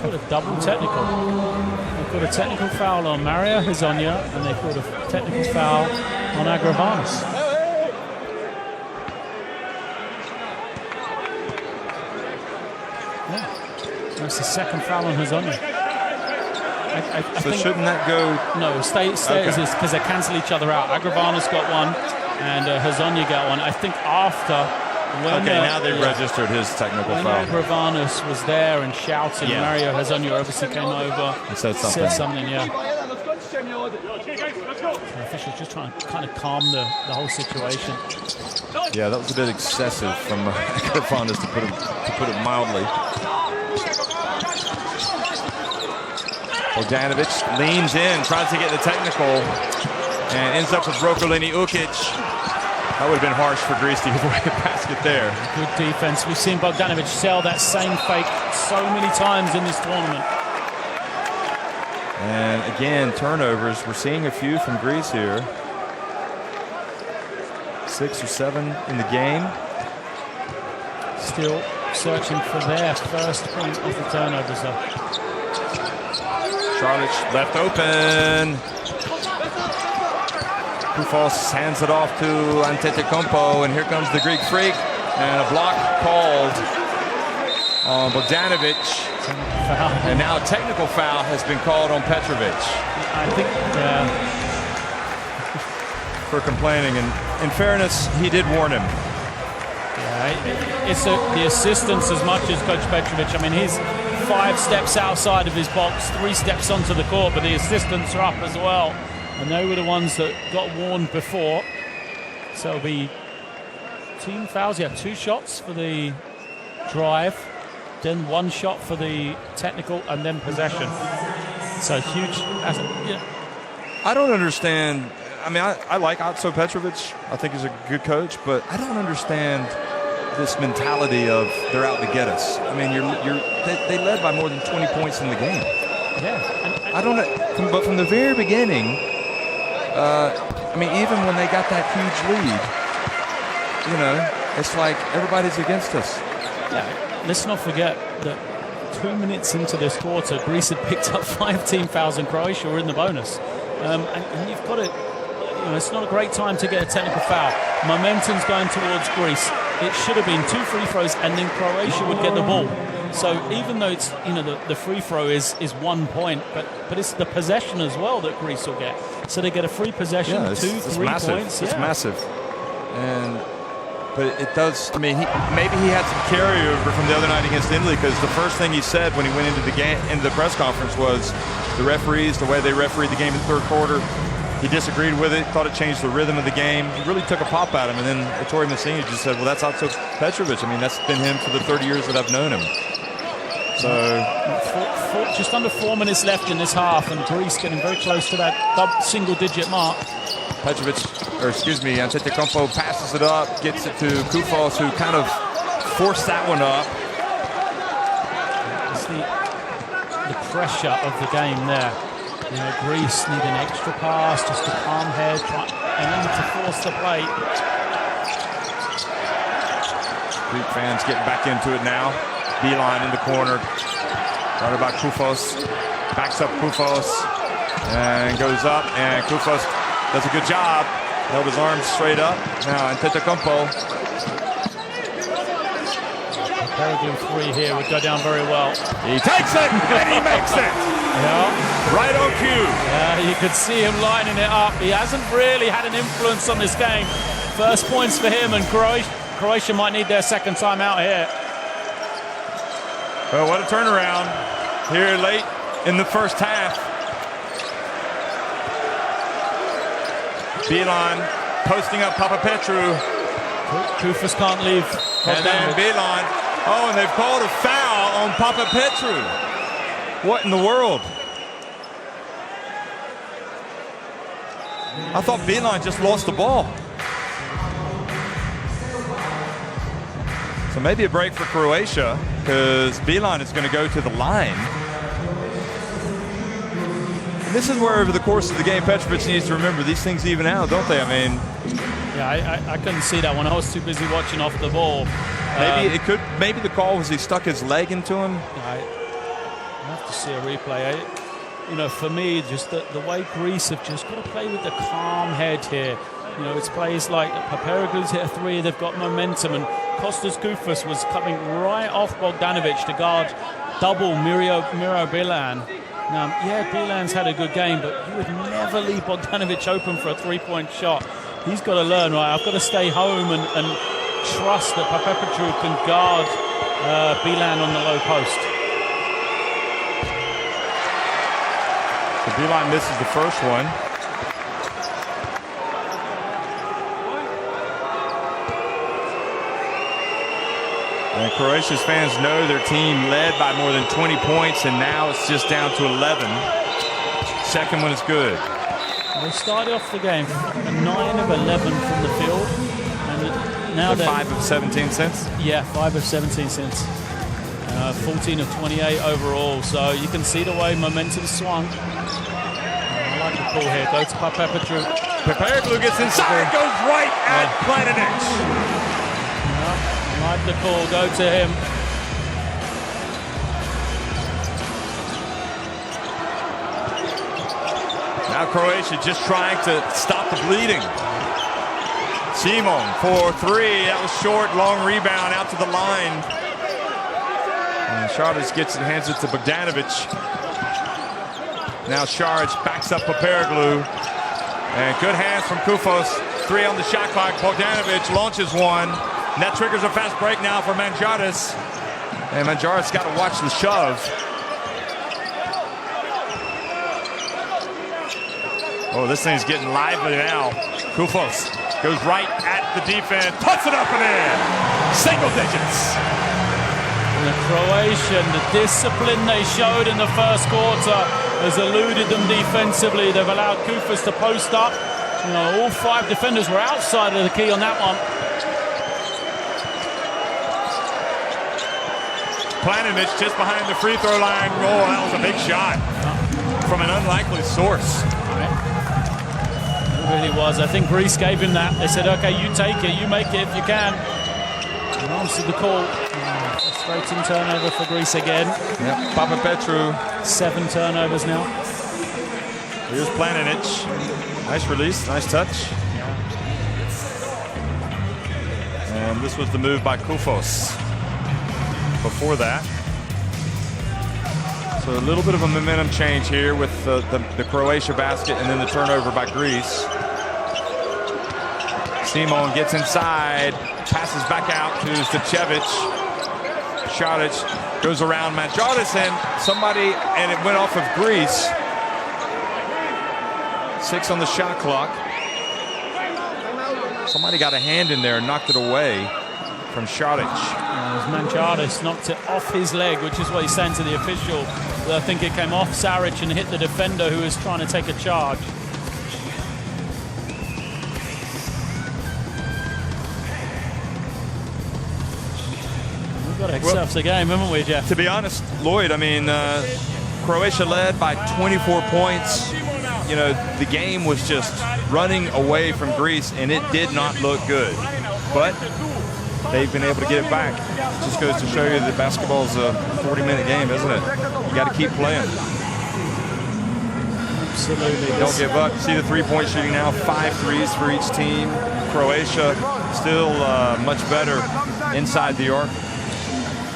S2: Put a double technical. They put a technical foul on Mario Hezonja, and they put a technical foul on Agravanis. Yeah, that's the second foul on Hezonja. I
S1: so
S2: think,
S1: shouldn't that go?
S2: No, stay okay. Because they cancel each other out. Agravanis got one, and Hezonja got one. I think after. When,
S1: now they've registered his technical foul.
S2: When Agravanis was there and shouting, Mario Hezonja obviously came over
S1: and said something.
S2: The officials just trying to kind of calm the whole situation.
S1: Yeah, that was a bit excessive from Agravanis to put it mildly. Bogdanovic leans in, tries to get the technical, and ends up with Rokolini Ukic. That would have been harsh for Greece to give away a basket there.
S2: Good defense. We've seen Bogdanovic sell that same fake so many times in this tournament.
S1: And again, turnovers. We're seeing a few from Greece here. 6 or 7 in the game.
S2: Still searching for their first point of the turnovers though.
S1: Šarić left open. Koufos hands it off to Antetokounmpo, and here comes the Greek freak, and a block called on Bogdanovic, and now a technical foul has been called on Petrovic.
S2: I think
S1: for complaining, and in fairness, he did warn him.
S2: Yeah, it's the assistants as much as Coach Petrovic. I mean, he's 5 steps outside of his box, 3 steps onto the court, but the assistants are up as well. And they were the ones that got warned before. So it'll be team fouls. Yeah, 2 shots for the drive, then 1 shot for the technical, and then possession. So huge. Yeah.
S1: I don't understand. I mean, I like Otso Petrovic. I think he's a good coach, but I don't understand this mentality of they're out to get us. I mean, they led by more than 20 points in the game.
S2: Yeah.
S1: I don't know, but from the very beginning, I mean, even when they got that huge lead, you know, it's like everybody's against us.
S2: Yeah, let's not forget that 2 minutes into this quarter, Greece had picked up 5 team fouls and Croatia were in the bonus. And you've got to, you know, it's not a great time to get a technical foul. Momentum's going towards Greece. It should have been 2 free throws and then Croatia would get the ball. So even though it's, you know, the free throw is 1 point, but it's the possession as well that Greece will get. So they get a free possession, 2, 3 points.
S1: It's massive. But it does. I mean, maybe he had some carryover from the other night against Italy, because the first thing he said when he went into the game, into the press conference, was the referees, the way they refereed the game in the third quarter. He disagreed with it, thought it changed the rhythm of the game. He really took a pop at him, and then Ettore Messina just said, "Well, that's Otso Petrovic. I mean, that's been him for the 30 years that I've known him." So
S2: just under 4 minutes left in this half, and Greece getting very close to that single-digit mark.
S1: Antetokounmpo passes it up, gets it to Koufos, who kind of forced that one up.
S2: It's the pressure of the game there. You know, Greece need an extra pass just to calm head and then to force the play.
S1: Greek fans getting back into it now. Beeline in the corner. Right about Koufos. Backs up Koufos and goes up. And Koufos does a good job. Held his arms straight up. Now Antetokounmpo.
S2: Peregrine 3 here would go down very well.
S1: He takes it and he makes it.
S2: Yeah.
S1: Right on cue.
S2: Yeah, you could see him lining it up. He hasn't really had an influence on this game. First points for him, and Croatia might need their second time out here.
S1: Well, what a turnaround here late in the first half. Beeline posting up Papapetru.
S2: Koufos can't leave.
S1: And then Beeline. Oh, and they've called a foul on Papapetru. What in the world? I thought Beeline just lost the ball. So maybe a break for Croatia, because Beeline is going to go to the line. And this is where over the course of the game, Petrovic needs to remember these things even out, don't they? I mean,
S2: yeah, I couldn't see that one. I was too busy watching off the ball.
S1: Maybe the call was he stuck his leg into him.
S2: I have to see a replay. You know, for me, just the way Greece have just got to play with the calm head here. You know, it's plays like Papareglu's hit a three, they've got momentum, and Kostas Koufos was coming right off Bogdanovic to guard double Miro Bilan. Now, yeah, Bilan's had a good game, but you would never leave Bogdanovic open for a three-point shot. He's got to learn, right, I've got to stay home and trust that Papapetru can guard Bilan on the low post.
S1: So Beeline misses the first one. And Croatia's fans know their team led by more than 20 points, and now it's just down to 11. Second one is good.
S2: They started off the game 9 of 11 from the field, and now they're
S1: 5 of 17 cents.
S2: Yeah, 5 of 17 cents. 14 of 28 overall. So you can see the way momentum swung. I like the call here. Go to Papapetru.
S1: Papareglu gets inside, goes right at Planinic.
S2: I like the call. Go to him.
S1: Now Croatia just trying to stop the bleeding. Simon for three. That was short. Long rebound out to the line. And Šarić gets it, hands it to Bogdanovic. Now Šarić backs up Papareglu. And good hands from Koufos. Three on the shot clock. Bogdanovic launches one. And that triggers a fast break now for Mangiatis. And Mangiatis got to watch the shove. Oh, this thing's getting lively now. Koufos goes right at the defense. Puts it up and in. Single digits.
S2: The Croatian, the discipline they showed in the first quarter has eluded them defensively. They've allowed Koufos to post up. You know, all 5 defenders were outside of the key on that one.
S1: Planinic just behind the free throw line. Oh, that was a big shot from an unlikely source.
S2: It really was. I think Greece gave him that. They said, okay, you take it, you make it if you can. And answered the call. Frustrating turnover for Greece again.
S1: Yep. Papapetru.
S2: 7 turnovers now.
S1: Here's Planinic. Nice release, nice touch. And this was the move by Koufos before that. So a little bit of a momentum change here with the Croatia basket and then the turnover by Greece. Simon gets inside, passes back out to Stepcevic. Šarić goes around Mangiatis and it went off of Greece. 6 on the shot clock. Somebody got a hand in there and knocked it away from Šarić.
S2: Mangiatis knocked it off his leg, which is what he's saying to the official. I think it came off Šarić and hit the defender who was trying to take a charge. got to accept the game, haven't we, Jeff?
S1: To be honest, Lloyd, I mean, Croatia led by 24 points. You know, the game was just running away from Greece, and it did not look good. But they've been able to get it back. It just goes to show you that basketball's a 40-minute game, isn't it? You got to keep playing.
S2: Absolutely.
S1: Don't give up. See the three-point shooting now, 5 threes for each team. Croatia still much better inside the arc.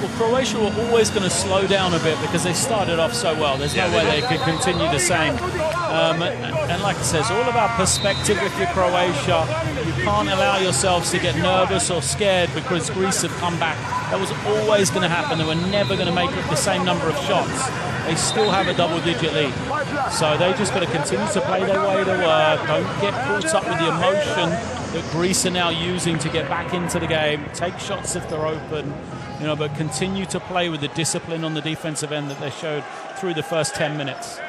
S2: Well, Croatia were always going to slow down a bit because they started off so well. There's no way they could continue the same. And like I said, it's all about perspective with your Croatia. You can't allow yourselves to get nervous or scared because Greece have come back. That was always going to happen. They were never going to make up the same number of shots. They still have a double-digit lead. So they just got to continue to play their way to work. Don't get caught up with the emotion that Greece are now using to get back into the game. Take shots if they're open. You know, but continue to play with the discipline on the defensive end that they showed through the first 10 minutes.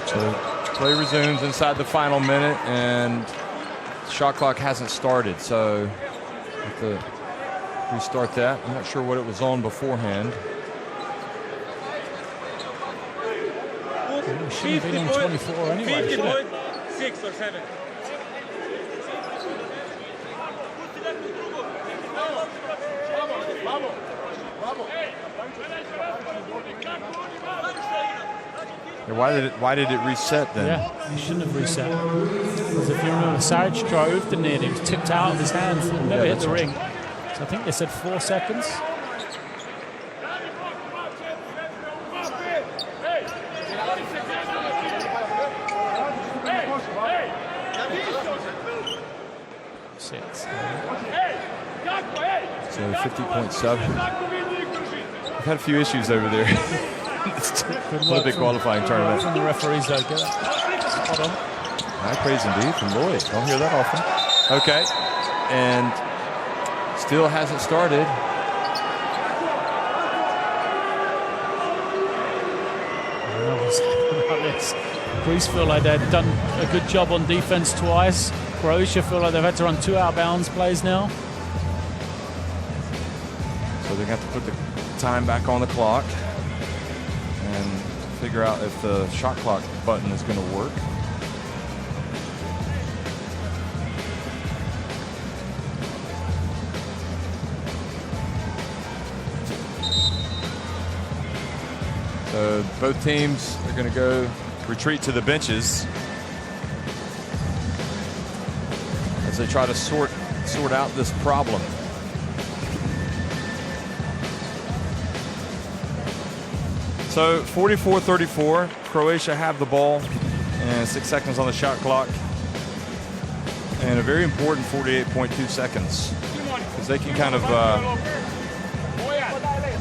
S1: So play resumes inside the final minute, and shot clock hasn't started. So have to restart that. I'm not sure what it was on beforehand.
S2: It shouldn't be on 24 anyway, should it?
S3: 6 or 7.
S1: Why did it reset then?
S2: Yeah, he shouldn't have reset. Because if you remember, Saric drove, didn't he? And it was tipped out of his hands and never hit the ring. So I think they said 4 seconds.
S1: So 50.7. I've had a few issues over there. It's a Olympic qualifying tournament.
S2: From the referees, though, good. Spot on.
S1: High praise indeed from Lloyd. Don't hear that often. Okay, and still hasn't started.
S2: Greece feel like they've done a good job on defense twice. Croatia feel like they've had to run 2 out-of-bounds plays now.
S1: So they're going to have to put the time back on the clock and figure out if the shot clock button is going to work. So both teams are going to go retreat to the benches as they try to sort out this problem. So 44-34, Croatia have the ball and 6 seconds on the shot clock, and a very important 48.2 seconds because they can kind of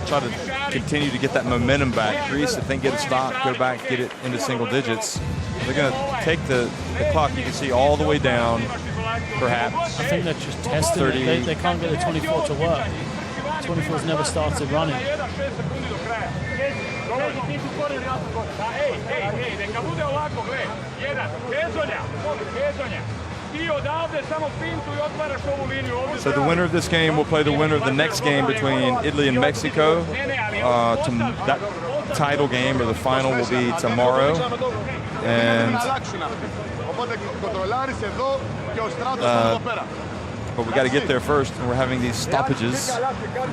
S1: try to continue to get that momentum back. Greece, if they can get a stop, go back, get it into single digits, they're going to take the clock, you can see, all the way down, perhaps.
S2: I think they're just testing it. They can't get the 24 to work. 24's never started running.
S1: So the winner of this game will play the winner of the next game between Italy and Mexico. That title game, or the final, will be tomorrow. And but we got to get there first, and we're having these stoppages.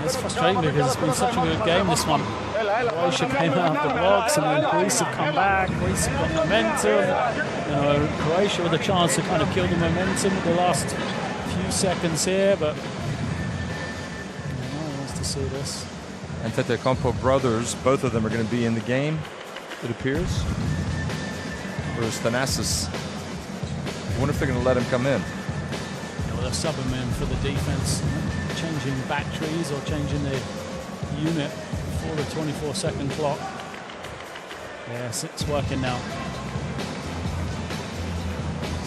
S2: It's frustrating because it's been such a good game, this one. Croatia came out of the blocks, and then Greece have come back. Greece have got momentum. You know, Croatia with a chance to kind of kill the momentum with the last few seconds here, but no one wants to see this.
S1: And Antetokounmpo brothers, both of them are going to be in the game, it appears. Whereas Thanasis, I wonder if they're going to let him come in.
S2: They're subbing him for the defense, changing batteries or changing the unit for the 24-second clock. Yes, it's working now.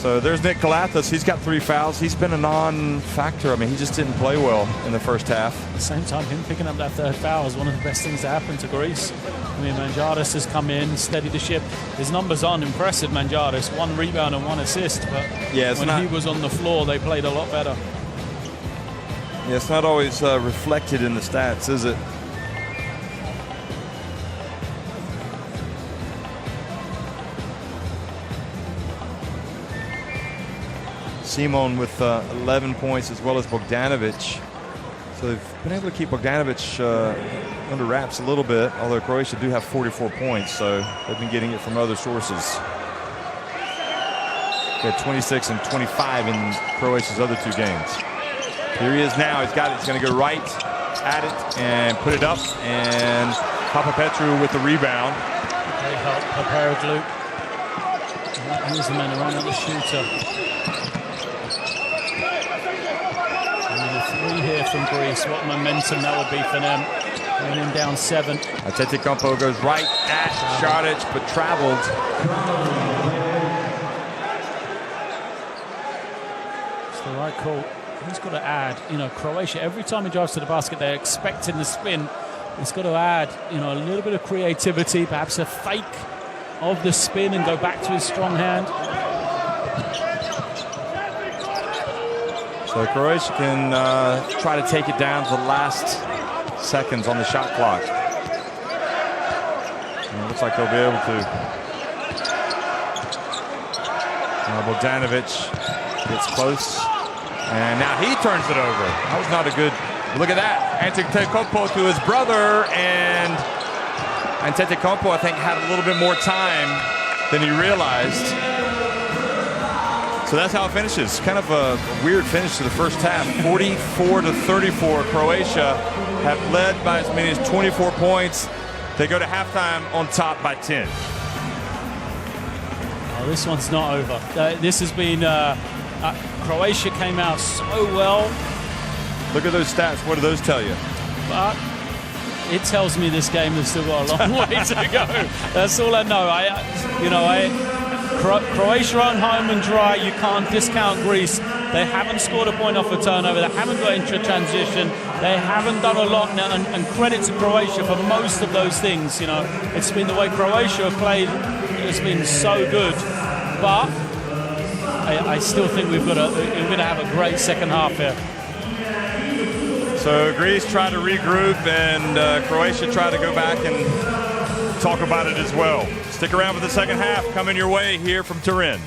S1: So there's Nick Kalathis. He's got 3 fouls. He's been a non-factor. I mean, he just didn't play well in the first half.
S2: At the same time, him picking up that 3rd foul is one of the best things to happen to Greece. I mean, Mangiadis has come in, steadied the ship. His numbers aren't impressive, Mangiadis. 1 rebound and 1 assist. But
S1: yeah,
S2: when he was on the floor, they played a lot better.
S1: Yeah, it's not always reflected in the stats, is it? Simon with 11 points, as well as Bogdanovic. So they've been able to keep Bogdanovic under wraps a little bit, although Croatia do have 44 points, so they've been getting it from other sources. They had 26 and 25 in Croatia's other 2 games. Here he is now. He's got it. He's going to go right at it and put it up. And Papapetru with the rebound.
S2: They help Papareglu. He's the man around the shooter. And 3 here from Greece. What momentum that would be for them. Going in down 7.
S1: Antetokounmpo goes right at Šarić, but traveled.
S2: It's the right call. He's got to add, Croatia, every time he drives to the basket, they're expecting the spin. He's got to add, a little bit of creativity, perhaps a fake of the spin and go back to his strong hand.
S1: So Croatia can try to take it down to the last seconds on the shot clock. And it looks like they'll be able to. Bogdanovic gets close. And now he turns it over. That was not a good look at that. Antetokounmpo to his brother, and Antetokounmpo, I think, had a little bit more time than he realized. So that's how it finishes. Kind of a weird finish to the first half. 44-34. Croatia have led by as many as 24 points. They go to halftime on top by 10.
S2: Oh, this one's not over. This has been... Croatia came out so well.
S1: Look at those stats. What do those tell you?
S2: But it tells me this game has still got a long way to go. That's all I know. Croatia on home and dry. You can't discount Greece. They haven't scored a point off a turnover. They haven't got into transition. They haven't done a lot now. And credit to Croatia for most of those things. It's been the way Croatia have played. It's been so good. But I still think we're going to have a great second half here.
S1: So Greece tried to regroup, and Croatia tried to go back and talk about it as well. Stick around for the second half coming your way here from Turin.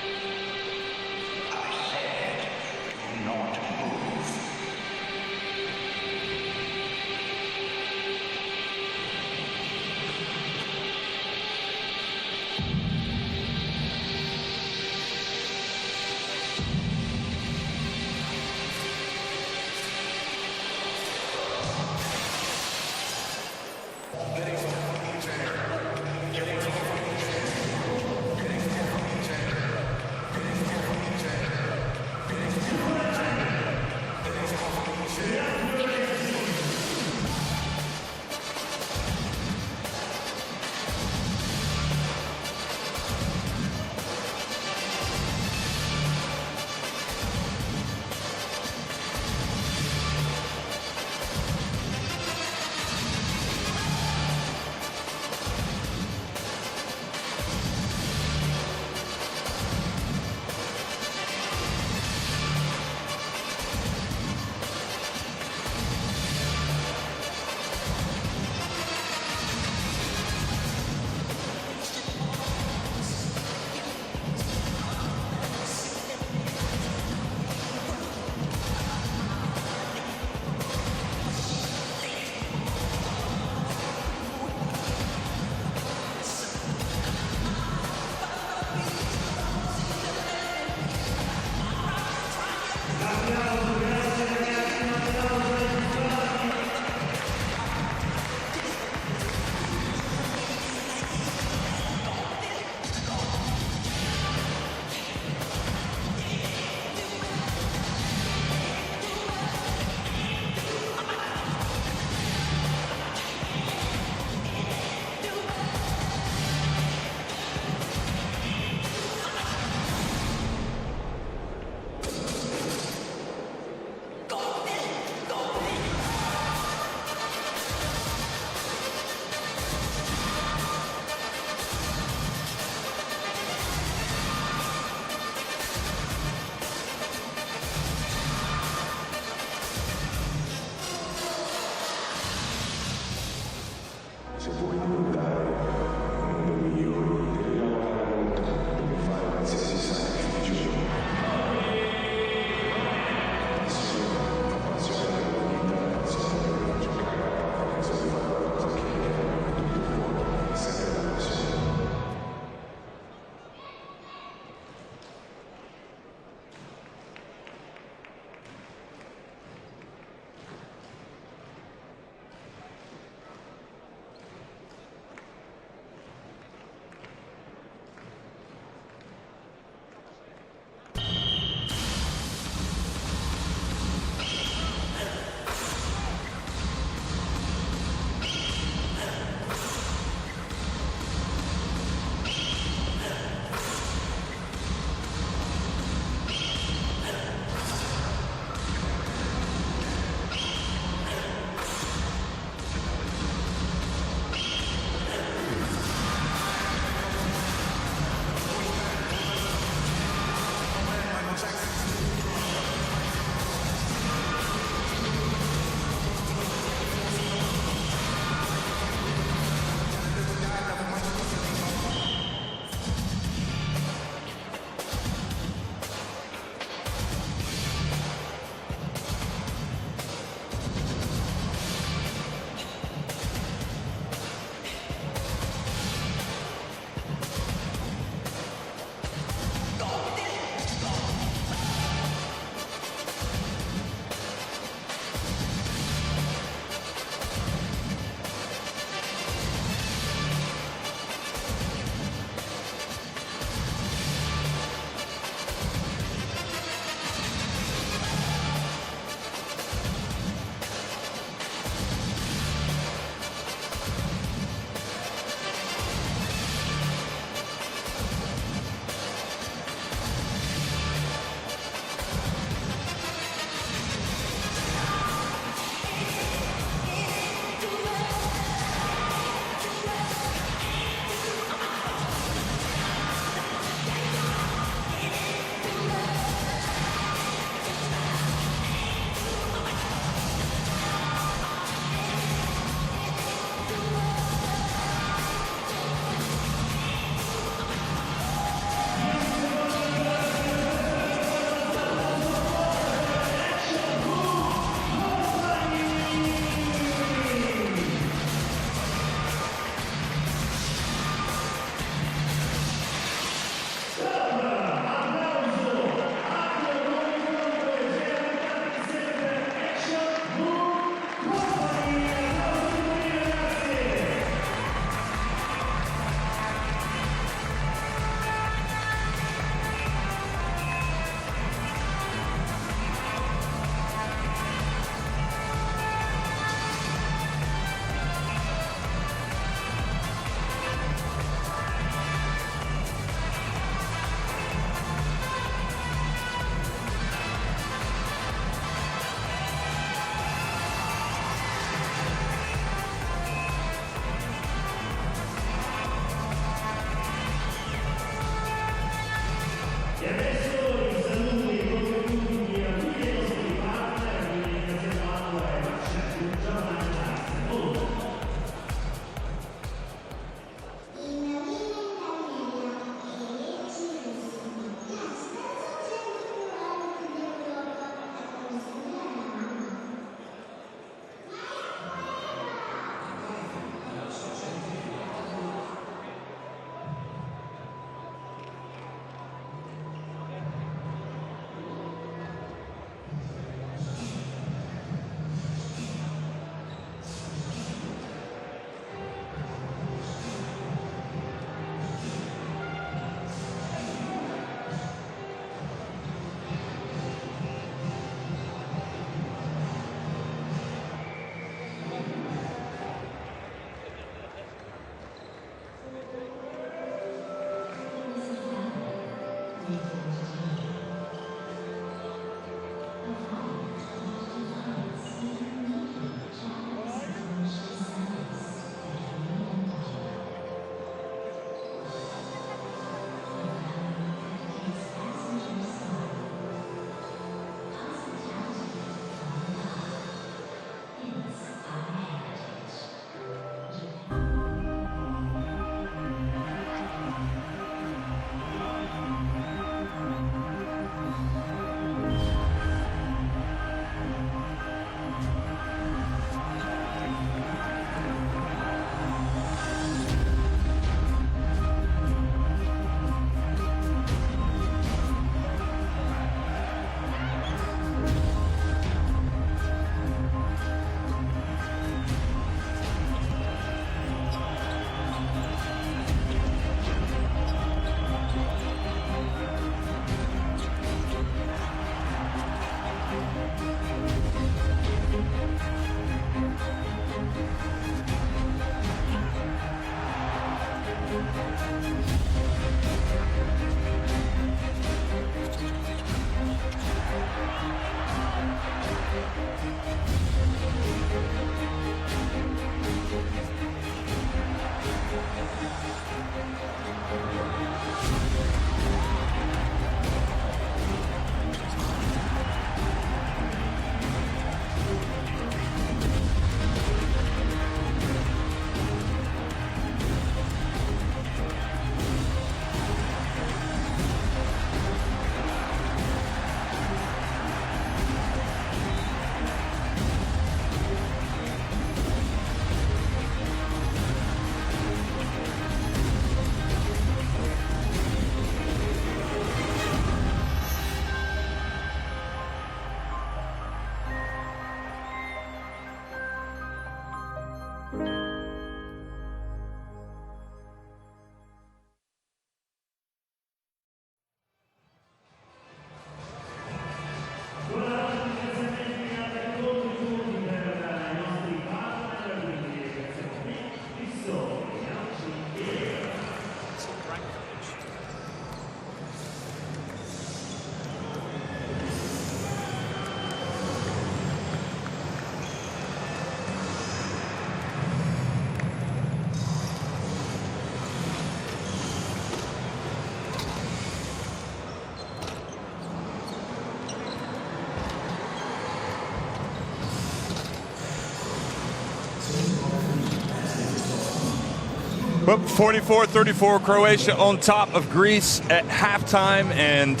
S1: Well, 44-34, Croatia on top of Greece at halftime, and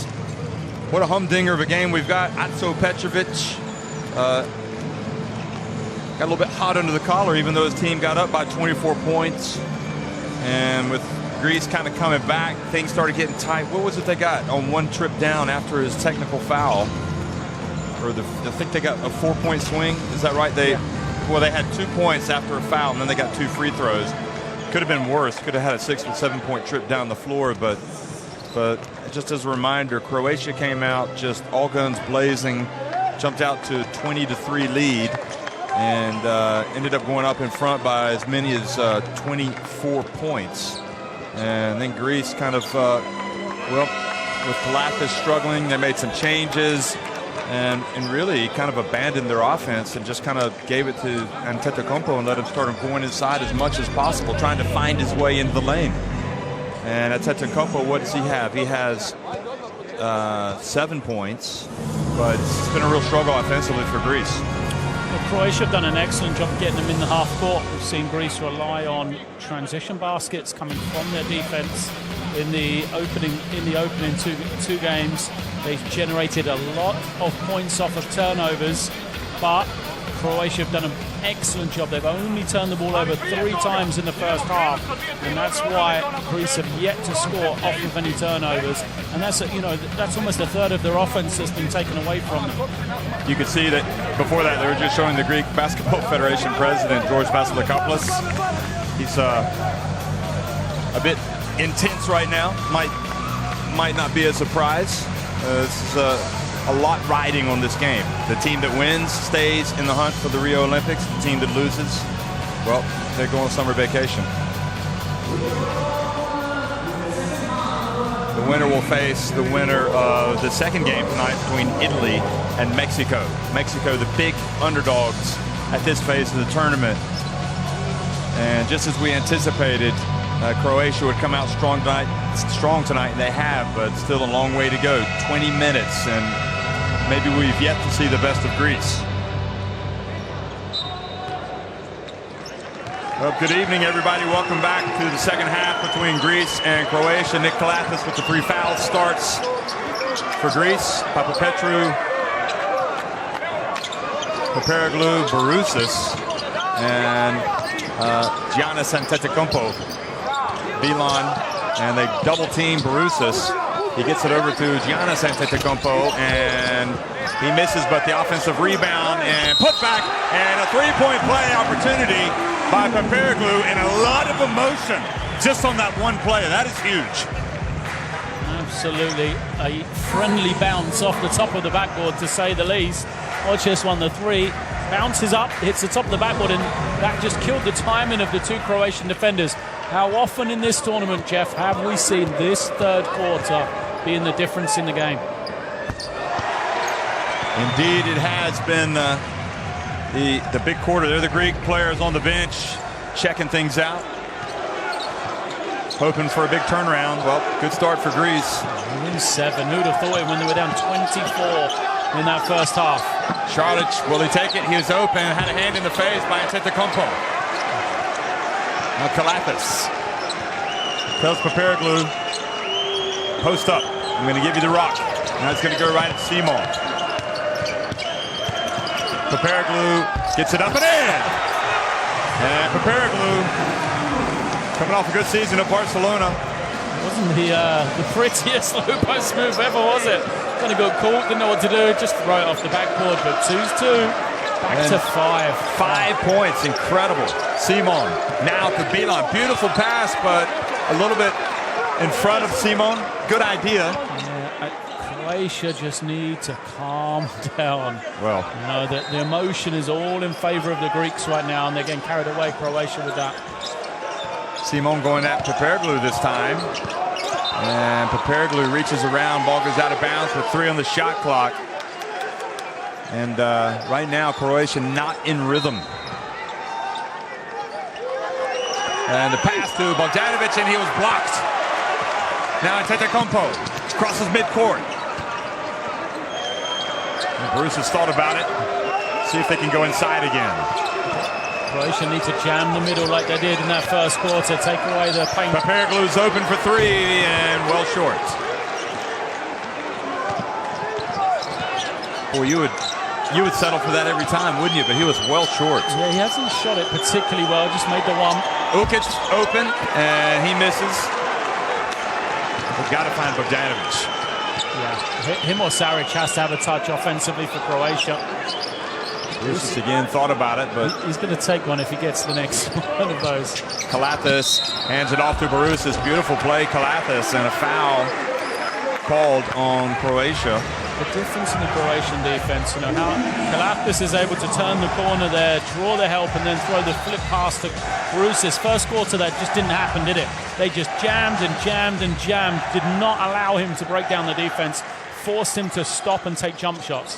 S1: what a humdinger of a game we've got. Atso Petrovic got a little bit hot under the collar, even though his team got up by 24 points. And with Greece kind of coming back, things started getting tight. What was it they got on one trip down after his technical foul? Or I think they got a 4-point swing. Is that right? They had 2 points after a foul, and then they got 2 free throws. Could have been worse. Could have had a 6 or 7-point trip down the floor, but just as a reminder, Croatia came out just all guns blazing, jumped out to a 20-3 lead, and ended up going up in front by as many as 24 points. And then Greece kind of, with Kalafis struggling, they made some changes and really kind of abandoned their offense and just kind of gave it to Antetokounmpo and let him start him going inside as much as possible, trying to find his way into the lane. And Antetokounmpo, what does he have? He has 7 points, but it's been a real struggle offensively for Greece.
S2: Well, Croatia have done an excellent job getting them in the half court. We've seen Greece rely on transition baskets coming from their defense in the opening two games. They've generated a lot of points off of turnovers, but Croatia have done an excellent job. They've only turned the ball over 3 times in the first half, and that's why Greece have yet to score off of any turnovers. And that's almost a third of their offense that's been taken away from them.
S1: You could see that before that they were just showing the Greek Basketball Federation president, George Vasilakopoulos. He's a bit intense right now. Might not be a surprise. This is a lot riding on this game. The team that wins stays in the hunt for the Rio Olympics. The team that loses, well, they go on summer vacation. The winner will face the winner of the second game tonight between Italy and Mexico. Mexico, the big underdogs at this phase of the tournament. And just as we anticipated, Croatia would come out strong tonight, and they have, but still a long way to go. 20 minutes, and maybe we've yet to see the best of Greece. Well, good evening, everybody. Welcome back to the second half between Greece and Croatia. Nick Kalafis with the 3 fouls starts for Greece. Papapetrou, Papapetrou, Baroussis, and Giannis Antetokounmpo. Bilan, and they double team Baroussis. He gets it over to Giannis Antetokounmpo, and he misses, but the offensive rebound and put back, and a 3-point play opportunity by Papapetrou, and a lot of emotion just on that one play. That is huge.
S2: Absolutely a friendly bounce off the top of the backboard, to say the least. Watch this one, the three. Bounces up, hits the top of the backboard, and that just killed the timing of the two Croatian defenders. How often in this tournament, Jeff, have we seen this third quarter being the difference in the game?
S1: Indeed, it has been the big quarter. They're the Greek players on the bench checking things out, hoping for a big turnaround. Well, good start for Greece.
S2: Win 7. Who'd have thought it when they were down 24 in that first half?
S1: Šarić, will he take it? He was open, had a hand in the face by Antetokounmpo. Now Kalathis tells Papareglu, post up. I'm going to give you the rock. Now it's going to go right at Simon. Papareglu gets it up and in. And Papareglu coming off a good season at Barcelona.
S2: It wasn't the prettiest low post move ever, was it? Kind of got caught, didn't know what to do, just right off the backboard, but 2-2. Back to 5.
S1: 5 points, incredible. Simon now to Bilan. Beautiful pass, but a little bit in front of Simon. Good idea.
S2: Croatia just need to calm down.
S1: Well,
S2: you know, the emotion is all in favor of the Greeks right now, and they're getting carried away, Croatia, with that.
S1: Simon going at Papareglu this time. And Papareglu reaches around, ball goes out of bounds with 3 on the shot clock. And right now, Croatia not in rhythm. And the pass to Bogdanovic, and he was blocked. Now Antetokounmpo crosses midcourt. Bruce has thought about it. See if they can go inside again.
S2: Croatia need to jam the middle like they did in that first quarter. Take away the paint.
S1: Papareglu's open for 3 and well short. Boy, you would settle for that every time, wouldn't you? But he was well short.
S2: Yeah, he hasn't shot it particularly well. Just made the one.
S1: Ukic open and he misses. We've got to find Bogdanovic.
S2: Yeah, him or Šarić has to have a touch offensively for Croatia.
S1: Bruce again thought about it, but
S2: he's going to take one if he gets the next one of those.
S1: Kalathis hands it off to Barousas. Beautiful play, Kalathis, and a foul called on Croatia.
S2: The difference in the Croatian defense, you know, how Kalathis is able to turn the corner there, draw the help, and then throw the flip pass to Barousas. First quarter, that just didn't happen, did it? They just jammed and jammed and jammed, did not allow him to break down the defense, forced him to stop and take jump shots.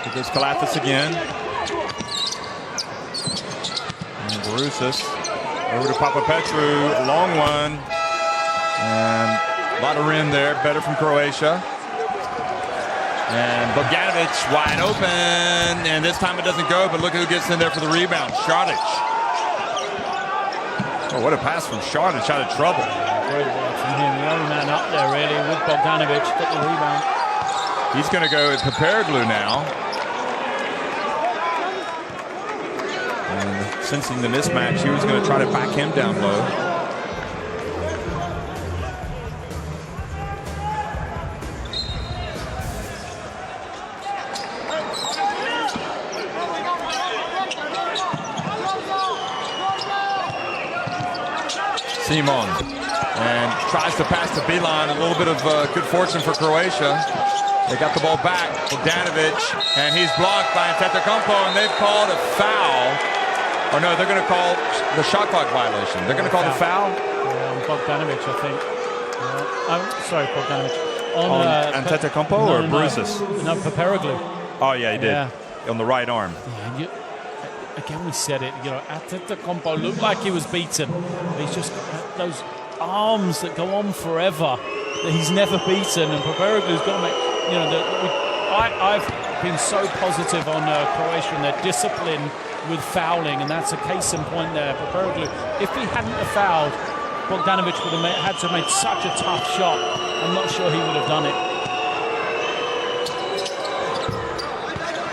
S1: Here goes Kalathis again. And Barousas over to Papapetru, long one. And a lot of rim there, better from Croatia. And Bogdanovic wide open, and this time it doesn't go, but look who gets in there for the rebound, Šarić. Oh, what a pass from Šarić out of trouble.
S2: Great work from him, the only man up there really with Bogdanovic, got the rebound.
S1: He's going to go with Papareglu now. And sensing the mismatch, he was going to try to back him down low. Simon and tries to pass to Bilan. A little bit of good fortune for Croatia. They got the ball back. Bogdanovic, and he's blocked by Antetokounmpo, and they've called a foul. Or no, they're going to call the shot clock violation. They're going to call the foul.
S2: On Bogdanovic, I think. Sorry, Bogdanovic.
S1: On Antetokounmpo or Barousas?
S2: No, Papareglu.
S1: Oh yeah, he did. Yeah. On the right arm.
S2: Yeah, again, we said it. You know, Antetokounmpo looked like he was beaten. He's just got those arms that go on forever that he's never beaten, and Papareglu's got to make. You know, I've been so positive on Croatia and their discipline with fouling, and that's a case in point there. Papareglu, if he hadn't have fouled, Bogdanovic would have had to have made such a tough shot. I'm not sure he would have done it.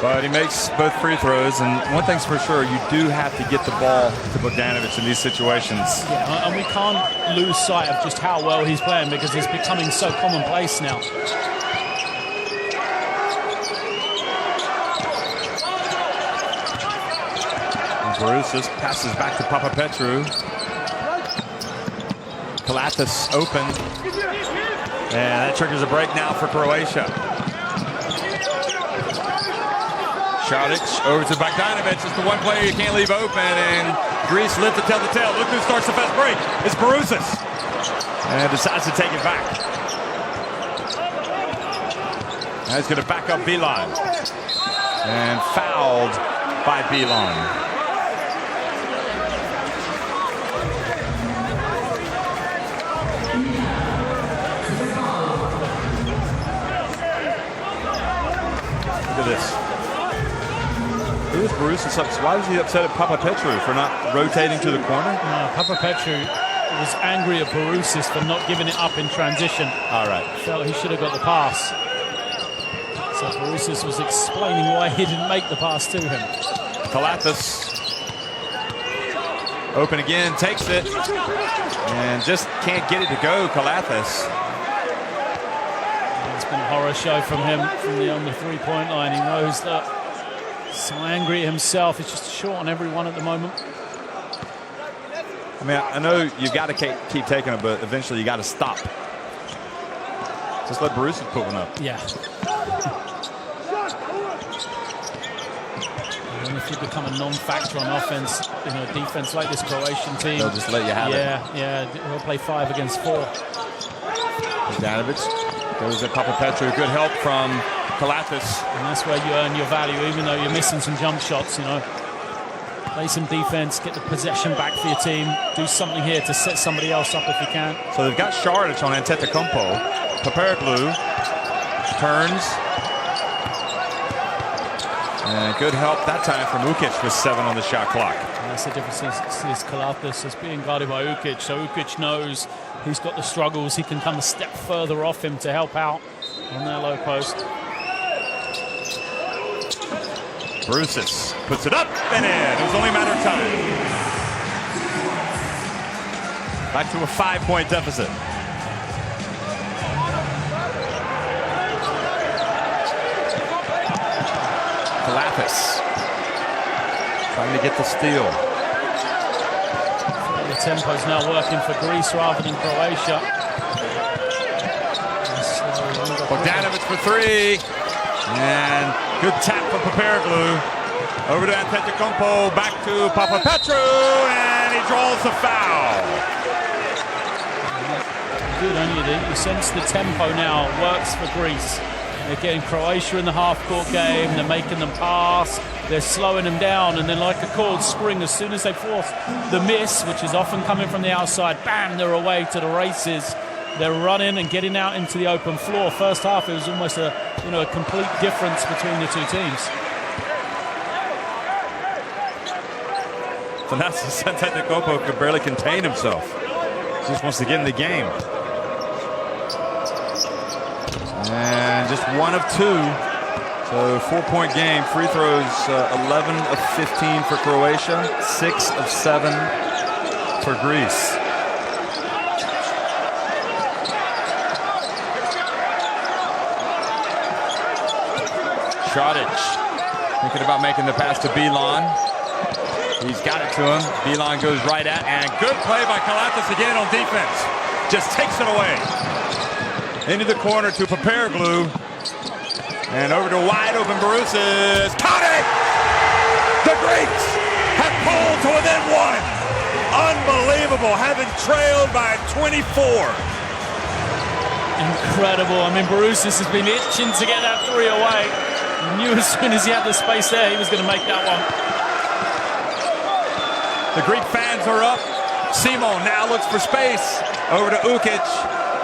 S1: But he makes both free throws, and one thing's for sure, you do have to get the ball to Bogdanovic in these situations.
S2: Yeah, and we can't lose sight of just how well he's playing because it's becoming so commonplace now. Barousas
S1: passes back to Papapetru. Kalathis open. And that triggers a break now for Croatia. Šarić over to Bogdanović. It's the one player you can't leave open, and Greece lived to tell the tale. Look who starts the fast break. It's Barousis. And decides to take it back. Now he's going to back up Bilan. And fouled by Bilan. Look at this. Who is Barousis upset? Why was he upset at Papapetru for not rotating to the corner?
S2: No, Papapetru was angry at Barousis for not giving it up in transition.
S1: All right.
S2: Felt he should have got the pass. So Barousis was explaining why he didn't make the pass to him.
S1: Kalathis open again, takes it, and just can't get it to go, Kalathis.
S2: It's been a horror show from him on the three-point line. He knows that. So angry at himself. He's just short on everyone at the moment.
S1: I mean, I know you got to keep taking it, but eventually you got to stop. Just let Barousis put one up.
S2: Yeah. And if you become a non-factor on offense, defense like this Croatian team,
S1: they'll just let you have it.
S2: Yeah, he'll play 5 against 4.
S1: Bogdanović goes at Papapetru. Good help from Kalathis.
S2: And that's where you earn your value, even though you're missing some jump shots, Play some defense, get the possession back for your team, do something here to set somebody else up if you can.
S1: So they've got Šarić on Antetokounmpo. Papareglu turns. And good help that time from Ukic with 7 on the shot clock.
S2: And that's the difference is Kalathis is being guarded by Ukic, so Ukic knows he's got the struggles. He can come a step further off him to help out on that low post.
S1: Barousis puts it up and in. It was only a matter of time. Back to a 5-point deficit. Kalathis trying to get the steal.
S2: The tempo's now working for Greece rather than Croatia.
S1: Bogdanović for 3. And good tap from Papareglu. Over to Antetokounmpo, back to Papapetru, and he draws the foul.
S2: Good on you. You sense the tempo now works for Greece. They're getting Croatia in the half-court game. They're making them pass. They're slowing them down. And then like a coiled spring, as soon as they force the miss, which is often coming from the outside, bam, they're away to the races. They're running and getting out into the open floor. First half, it was almost a complete difference between the two teams.
S1: So now Antetokounmpo could barely contain himself. He just wants to get in the game. And just 1 of 2. So 4-point game. Free throws 11 of 15 for Croatia, 6 of 7 for Greece. Šarić thinking about making the pass to Bilan. He's got it to him. Bilan goes right at, and good play by Kalathis again on defense. Just takes it away. Into the corner to Papareglu. And over to wide open Barousis. Caught it! The Greeks have pulled to within 1. Unbelievable, having trailed by 24.
S2: Incredible. I mean, Barousis has been itching to get that 3 away. He knew as soon as he had the space there, he was going to make that one.
S1: The Greek fans are up. Simon now looks for space. Over to Ukic.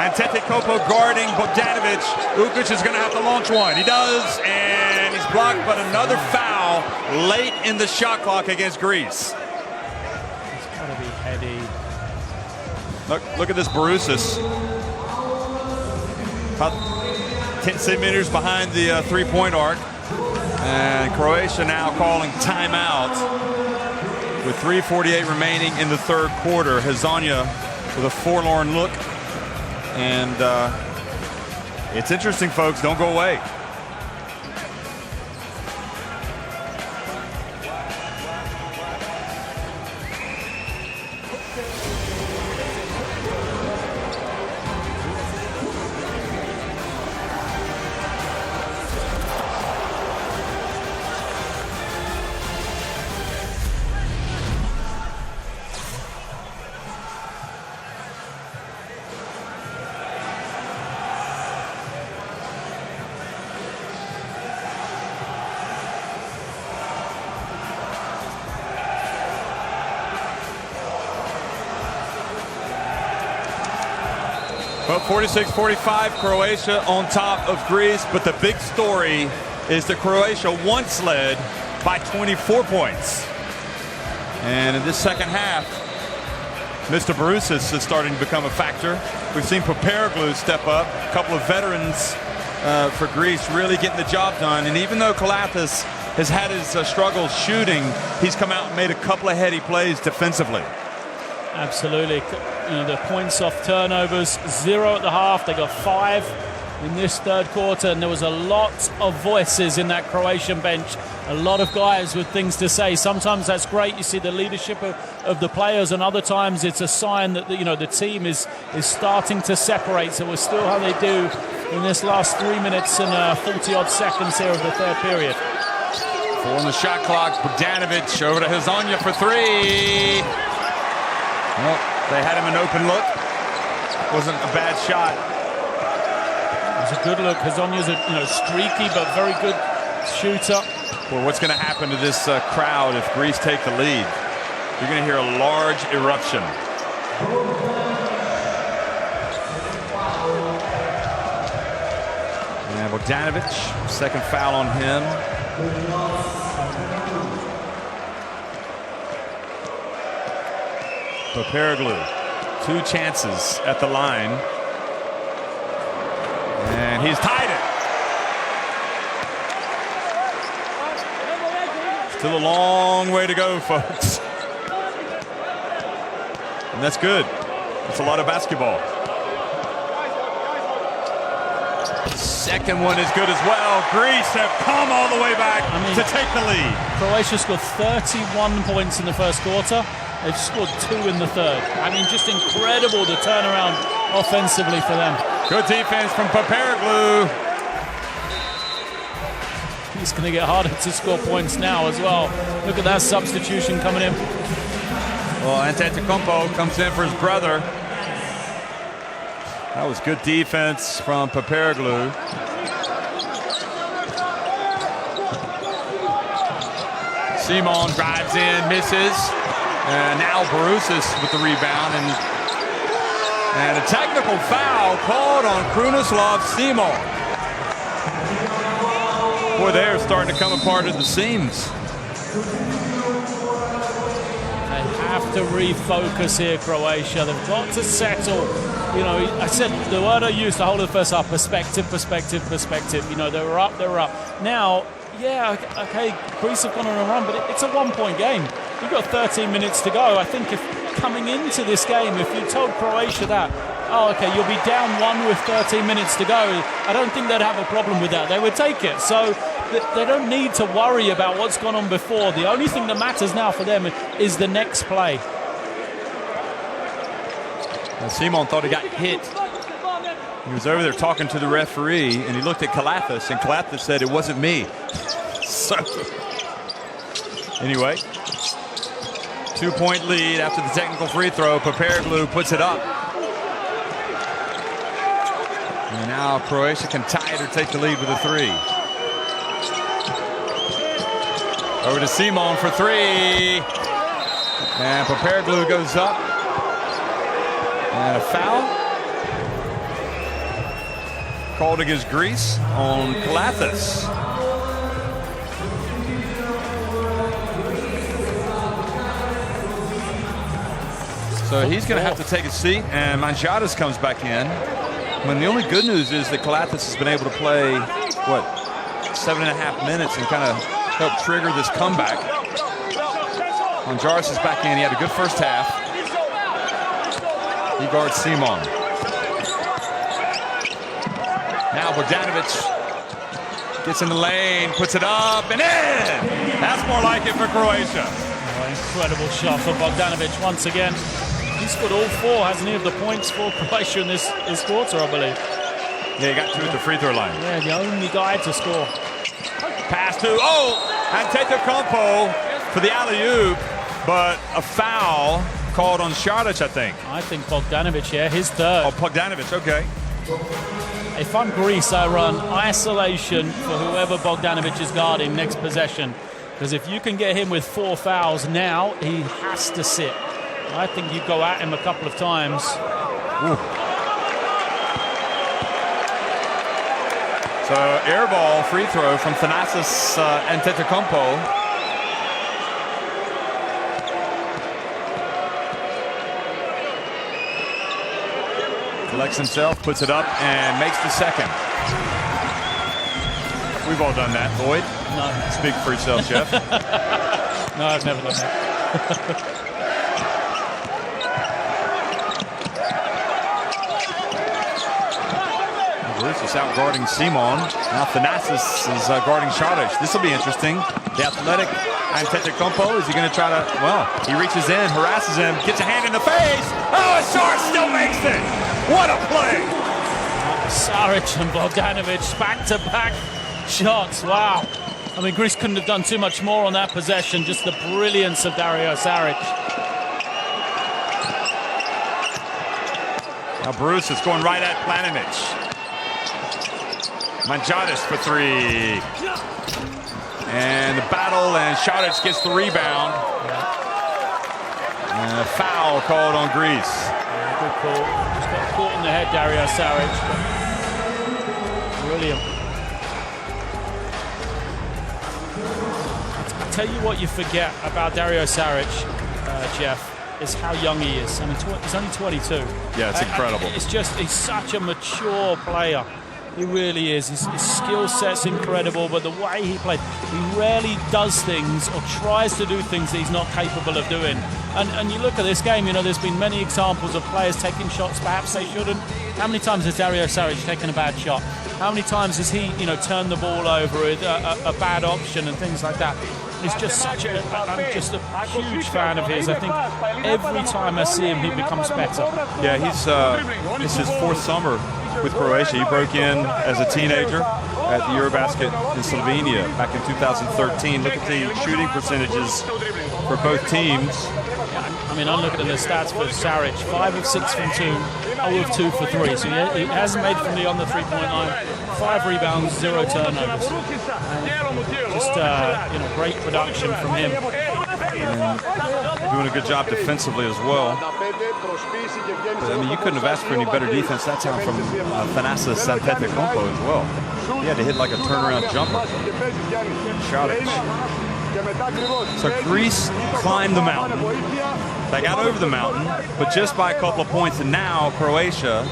S1: Antetokounmpo guarding Bogdanović. Ukic is going to have to launch one. He does, and he's blocked, but another foul late in the shot clock against Greece.
S2: It's got to be heady.
S1: Look at this Barousis. About 10 centimeters behind the three-point arc. And Croatia now calling timeout with 3:48 remaining in the third quarter. Hezonja with a forlorn look. And it's interesting, folks. Don't go away. Well, 46-45, Croatia on top of Greece, but the big story is that Croatia once led by 24 points. And in this second half, Mr. Barousis is starting to become a factor. We've seen Papairoglu step up, a couple of veterans for Greece really getting the job done. And even though Kalathis has had his struggles shooting, he's come out and made a couple of heady plays defensively.
S2: Absolutely. You know, the points off turnovers, 0 at the half. They got 5 in this third quarter, and there was a lot of voices in that Croatian bench. A lot of guys with things to say. Sometimes that's great. You see the leadership of the players, and other times it's a sign that the team is starting to separate. So we'll still how they do in this last 3 minutes and 40-odd seconds here of the third period.
S1: 4 on the shot clock. Bogdanovic over to Hezonja for 3. Well, they had him an open look. Wasn't a bad shot.
S2: It was a good look. Hezonja's a streaky but very good shooter.
S1: Well, what's going to happen to this crowd if Greece take the lead? You're going to hear a large eruption. And Bogdanovic, second foul on him. Papairoglu, 2 chances at the line. And he's tied it. Still a long way to go, folks. And that's good. That's a lot of basketball. Second one is good as well. Greece have come all the way back to take the lead.
S2: Croatia scored 31 points in the first quarter. They've scored 2 in the third. I mean, just incredible the turnaround offensively for them.
S1: Good defense from Papairoglu.
S2: It's going to get harder to score points now as well. Look at that substitution coming in.
S1: Well, Antetokounmpo comes in for his brother. That was good defense from Papairoglu. Simon drives in, misses. And now Barousis with the rebound. And a technical foul called on Krunoslav Simon. Boy, they're starting to come apart at the seams.
S2: They have to refocus here, Croatia. They've got to settle. You know, I said the word I used the whole of the first half, perspective. You know, they were up. Now, yeah, okay, Greece have gone on a run, but it's a 1-point game. You've got 13 minutes to go. I think if coming into this game, if you told Croatia that, oh, okay, you'll be down 1 with 13 minutes to go, I don't think they'd have a problem with that. They would take it. So they don't need to worry about what's gone on before. The only thing that matters now for them is the next play.
S1: Well, Simon thought he got hit. He was over there talking to the referee, and he looked at Kalathis, and Kalathis said, "It wasn't me." So, anyway, 2-point lead after the technical free throw. Papairoglu puts it up. And now Croatia can tie it or take the lead with a 3. Over to Simon for 3. And Papairoglu goes up. And a foul called against Greece on Kalathis. So he's going to have to take a seat, and Mangiadas comes back in. I mean, the only good news is that Kalathis has been able to play, 7.5 minutes and kind of help trigger this comeback. Mangiadas is back in. He had a good first half. He guards Simon. Now Bogdanovic gets in the lane, puts it up and in. That's more like it for Croatia.
S2: Oh, incredible shot for Bogdanovic once again. He's scored all 4, hasn't he, of the points for Croatia in this quarter, I believe.
S1: Yeah, he got 2 at the free throw line.
S2: Yeah, the only guy to score.
S1: Pass to, Antetokounmpo for the alley-oop, but a foul called on Šarić, I think.
S2: I think Bogdanovic, yeah, his third.
S1: Oh, Bogdanovic, okay.
S2: If I'm Greece, I run isolation for whoever Bogdanovic is guarding next possession. Because if you can get him with 4 fouls now, he has to sit. I think you go at him a couple of times.
S1: Ooh. So air ball free throw from Thanasis Antetokounmpo. Collects himself, puts it up, and makes the second. We've all done that, Lloyd.
S2: No.
S1: Speak for yourself, Jeff.
S2: No, I've never done that.
S1: Bruce is out guarding Simon. Now Thanasis is guarding Šarić. This will be interesting. The athletic Antetokounmpo, is he going to try to, well, he reaches in, harasses him, gets a hand in the face. Oh, Šarić still makes it. What a play.
S2: Šarić and Bogdanović back-to-back shots. Wow. I mean, Greece couldn't have done too much more on that possession. Just the brilliance of Dario Šarić.
S1: Now Bruce is going right at Planinic. Manjadis for three. And the battle, and Šarić gets the rebound. And a foul called on Greece.
S2: Yeah, good call. Just got caught in the head, Dario Šarić. Brilliant. I'll tell you what you forget about Dario Šarić, Jeff, is how young he is. I mean, he's only 22.
S1: Yeah, it's incredible.
S2: It's just, he's such a mature player. He really is. His skill set's incredible, but the way he plays, he rarely does things or tries to do things that he's not capable of doing. And you look at this game, you know, there's been many examples of players taking shots perhaps they shouldn't. How many times has Dario Šarić taken a bad shot? How many times has he, you know, turned the ball over, a bad option and things like that? He's just such a, I'm just a huge fan of his. I think every time I see him, he becomes better.
S1: Yeah, it's his fourth summer with Croatia. He broke in as a teenager at the Eurobasket in Slovenia back in 2013. Look at the shooting percentages for both teams.
S2: I mean, I'm looking at the stats for Šarić. 5 of 6 from 2, 0 of 2 for 3. So he hasn't made from beyond the 3-point-line. 5 rebounds, 0 turnovers. Just you know, great production from him.
S1: And doing a good job defensively as well. But, I mean, you couldn't have asked for any better defense that time from Thanasis Antetokounmpo as well. He had to hit like a turnaround jumper. Šarić. So Greece climbed the mountain. They got over the mountain, but just by a couple of points. And now Croatia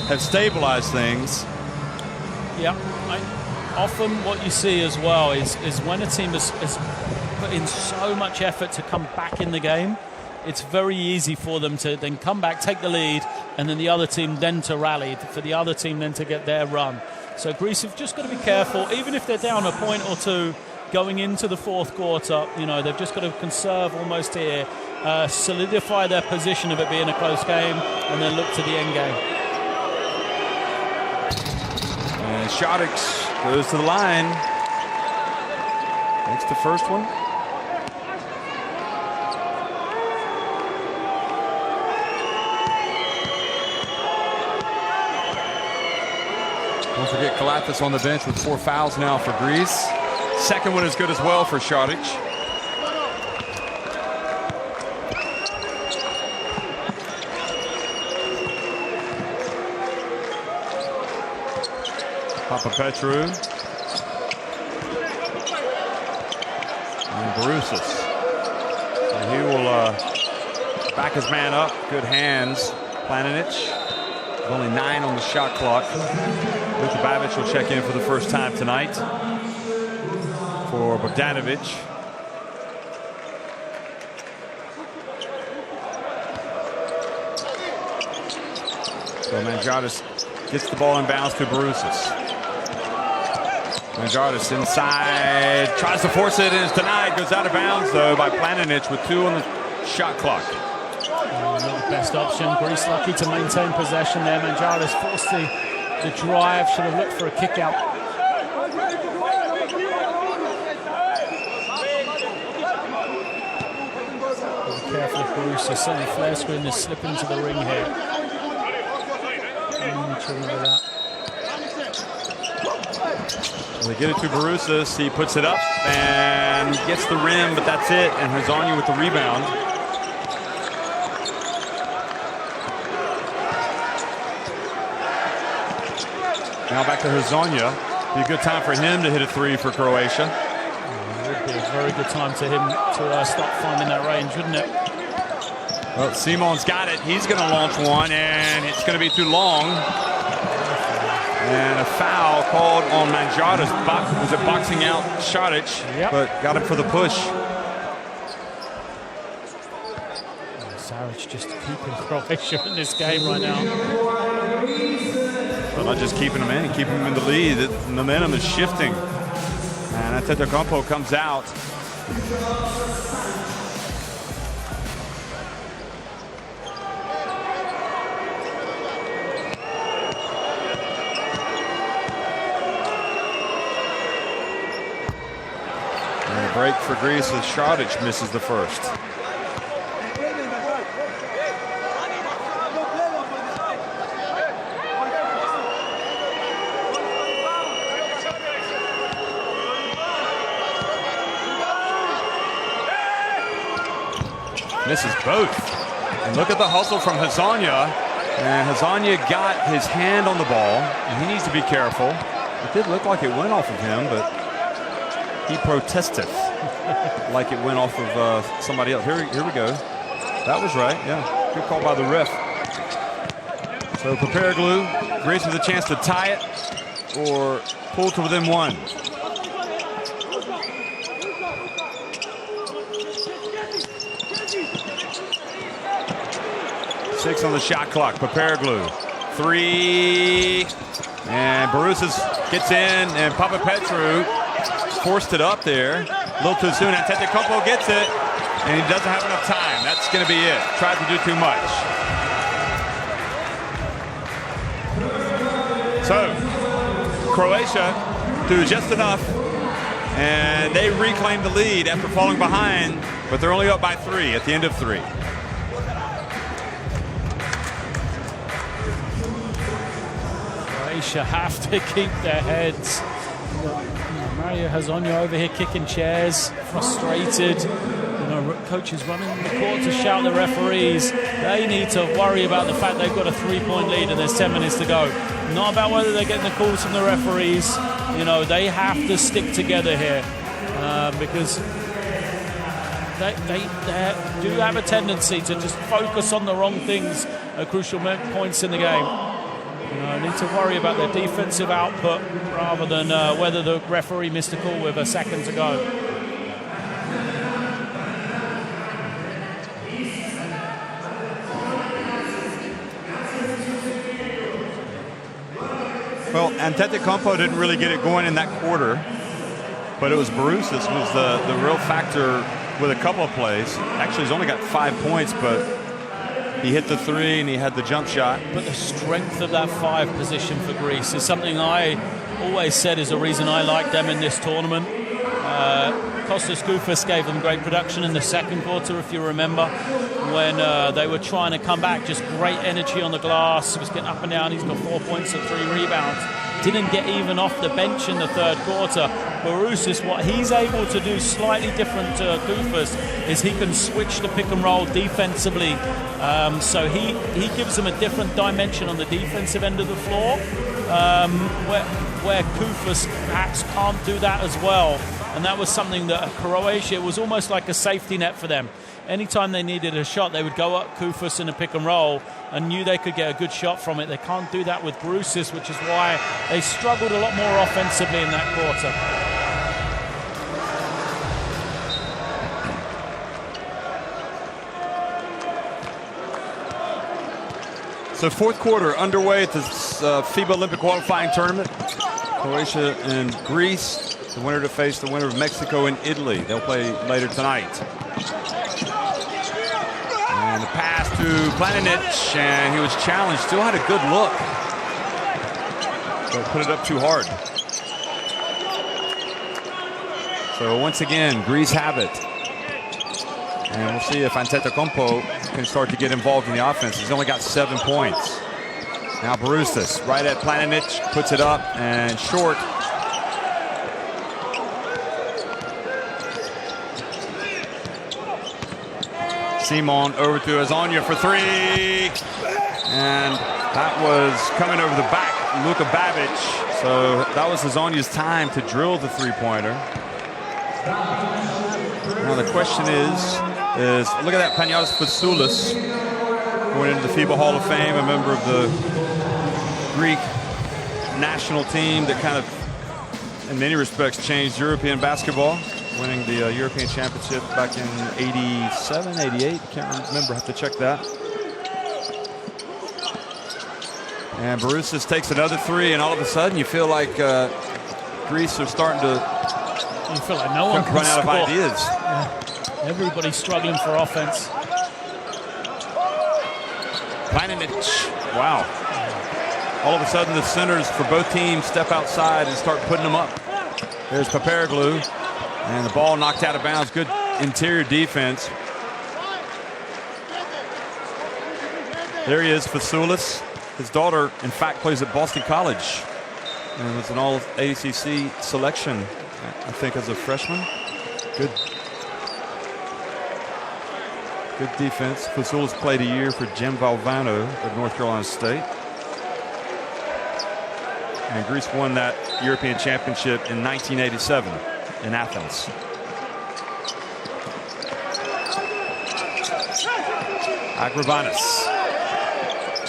S1: have stabilized things.
S2: Yeah. Often what you see as well is when a team has put in so much effort to come back in the game, it's very easy for them to then come back, take the lead, and then the other team then to rally, for the other team then to get their run. So Greece have just got to be careful, even if they're down a point or two going into the fourth quarter. You know, they've just got to conserve almost here, solidify their position of it being a close game, and then look to the end game.
S1: And Šarić goes to the line. Makes the first one. Don't forget Kalathis on the bench with 4 fouls now for Greece. Second one is good as well for Šarić. Papapetru. And Barousas. So he will back his man up. Good hands. Planinic. Only 9 on the shot clock. Luka Babic will check in for the first time tonight for Bogdanović. So Manjadis gets the ball in bounds to Barousas. Manjadis inside, tries to force it, and it's denied. Goes out of bounds, though, by Planinic with 2 on the shot clock.
S2: Not the best option. Greece lucky to maintain possession there. Manjadis forced the drive, should have looked for a kick out. Careful if Barousas, certainly flare screen is slipping into the ring here. That.
S1: They get it to Barousas. He puts it up and gets the rim, but that's it. And Hezonja with the rebound. Now back to Hezonja. Be a good time for him to hit a three for Croatia.
S2: It would be a very good time to him to start finding that range, wouldn't it?
S1: Well, Simon's got it. He's going to launch one, and it's going to be too long. And a foul called on Manjada's was it boxing out Šarić, but got him for the push.
S2: Šarić just keeping Croatia in this game right now.
S1: Well, not just keeping him in, keeping him in the lead. The momentum is shifting. And Antetokounmpo comes out. And a break for Greece as Šarić misses the first. Misses both. And look at the hustle from Hezonja. And Hezonja got his hand on the ball, and he needs to be careful. It did look like it went off of him, but he protested like it went off of somebody else. Here we go. That was right, yeah. Good call by the ref. So Papairglou, Greece with a chance to tie it or pull to within one. 6 on the shot clock. Papairglou. 3. And Barousas gets in, and Papapetrou forced it up there. A little too soon. Antetokounmpo gets it, and he doesn't have enough time. That's going to be it. Tried to do too much. So, Croatia do just enough, and they reclaim the lead after falling behind, but they're only up by 3 at the end of 3.
S2: Croatia have to keep their heads. Mario Hezonja over here kicking chairs, frustrated. Coaches running in the court to shout the referees. They need to worry about the fact they've got a 3-point lead and there's 10 minutes to go. Not about whether they're getting the calls from the referees. They have to stick together here because they do have a tendency to just focus on the wrong things at crucial points in the game. Need to worry about their defensive output rather than whether the referee missed a call with a second to go.
S1: Well, Antetokounmpo didn't really get it going in that quarter, but it was Barousas was the real factor with a couple of plays. Actually, he's only got 5 points, but he hit the 3 and he had the jump shot.
S2: But the strength of that 5 position for Greece is something I always said is a reason I like them in this tournament. Kostas Koufos gave them great production in the second quarter, if you remember, when they were trying to come back. Just great energy on the glass. He was getting up and down. He's got 4 points and 3 rebounds. Didn't get even off the bench in the third quarter. Barousas, what he's able to do slightly different to Koufos is he can switch the pick and roll defensively. So he gives them a different dimension on the defensive end of the floor, where Koufos perhaps can't do that as well. And that was something that Croatia, it was almost like a safety net for them. Anytime they needed a shot, they would go up Koufos in a pick and roll and knew they could get a good shot from it. They can't do that with Barousas, which is why they struggled a lot more offensively in that quarter.
S1: So fourth quarter underway at this FIBA Olympic qualifying tournament. Croatia and Greece. The winner to face the winner of Mexico and Italy. They'll play later tonight. And the pass to Planinic, and he was challenged. Still had a good look, but put it up too hard. So once again, Greece have it. And we'll see if Antetokounmpo can start to get involved in the offense. He's only got 7 points. Now Barousas right at Planinic, puts it up and short. Simon over to Hezonja for 3. And That was coming over the back, Luka Babic. So that was Hezonja's time to drill the three-pointer. Now the question is look at that, Panayotis Fasoulis going into the FIBA Hall of Fame, a member of the Greek national team that kind of, in many respects, changed European basketball, winning the European Championship back in 87, 88. Can't remember, have to check that. And Baroussis takes another three, and all of a sudden you feel like Greece are starting to
S2: feel like no one can
S1: run out
S2: score.
S1: of ideas.
S2: Yeah. Everybody's struggling for offense.
S1: Planinic, wow. All of a sudden the centers for both teams step outside and start putting them up. There's Paparoglou, and the ball knocked out of bounds. Good interior defense. There he is, Fasoulis. His daughter, in fact, plays at Boston College and was an all-ACC selection, I think, as a freshman. Good defense. Fasoulis played a year for Jim Valvano of North Carolina State. And Greece won that European Championship in 1987 in Athens. Agravanis.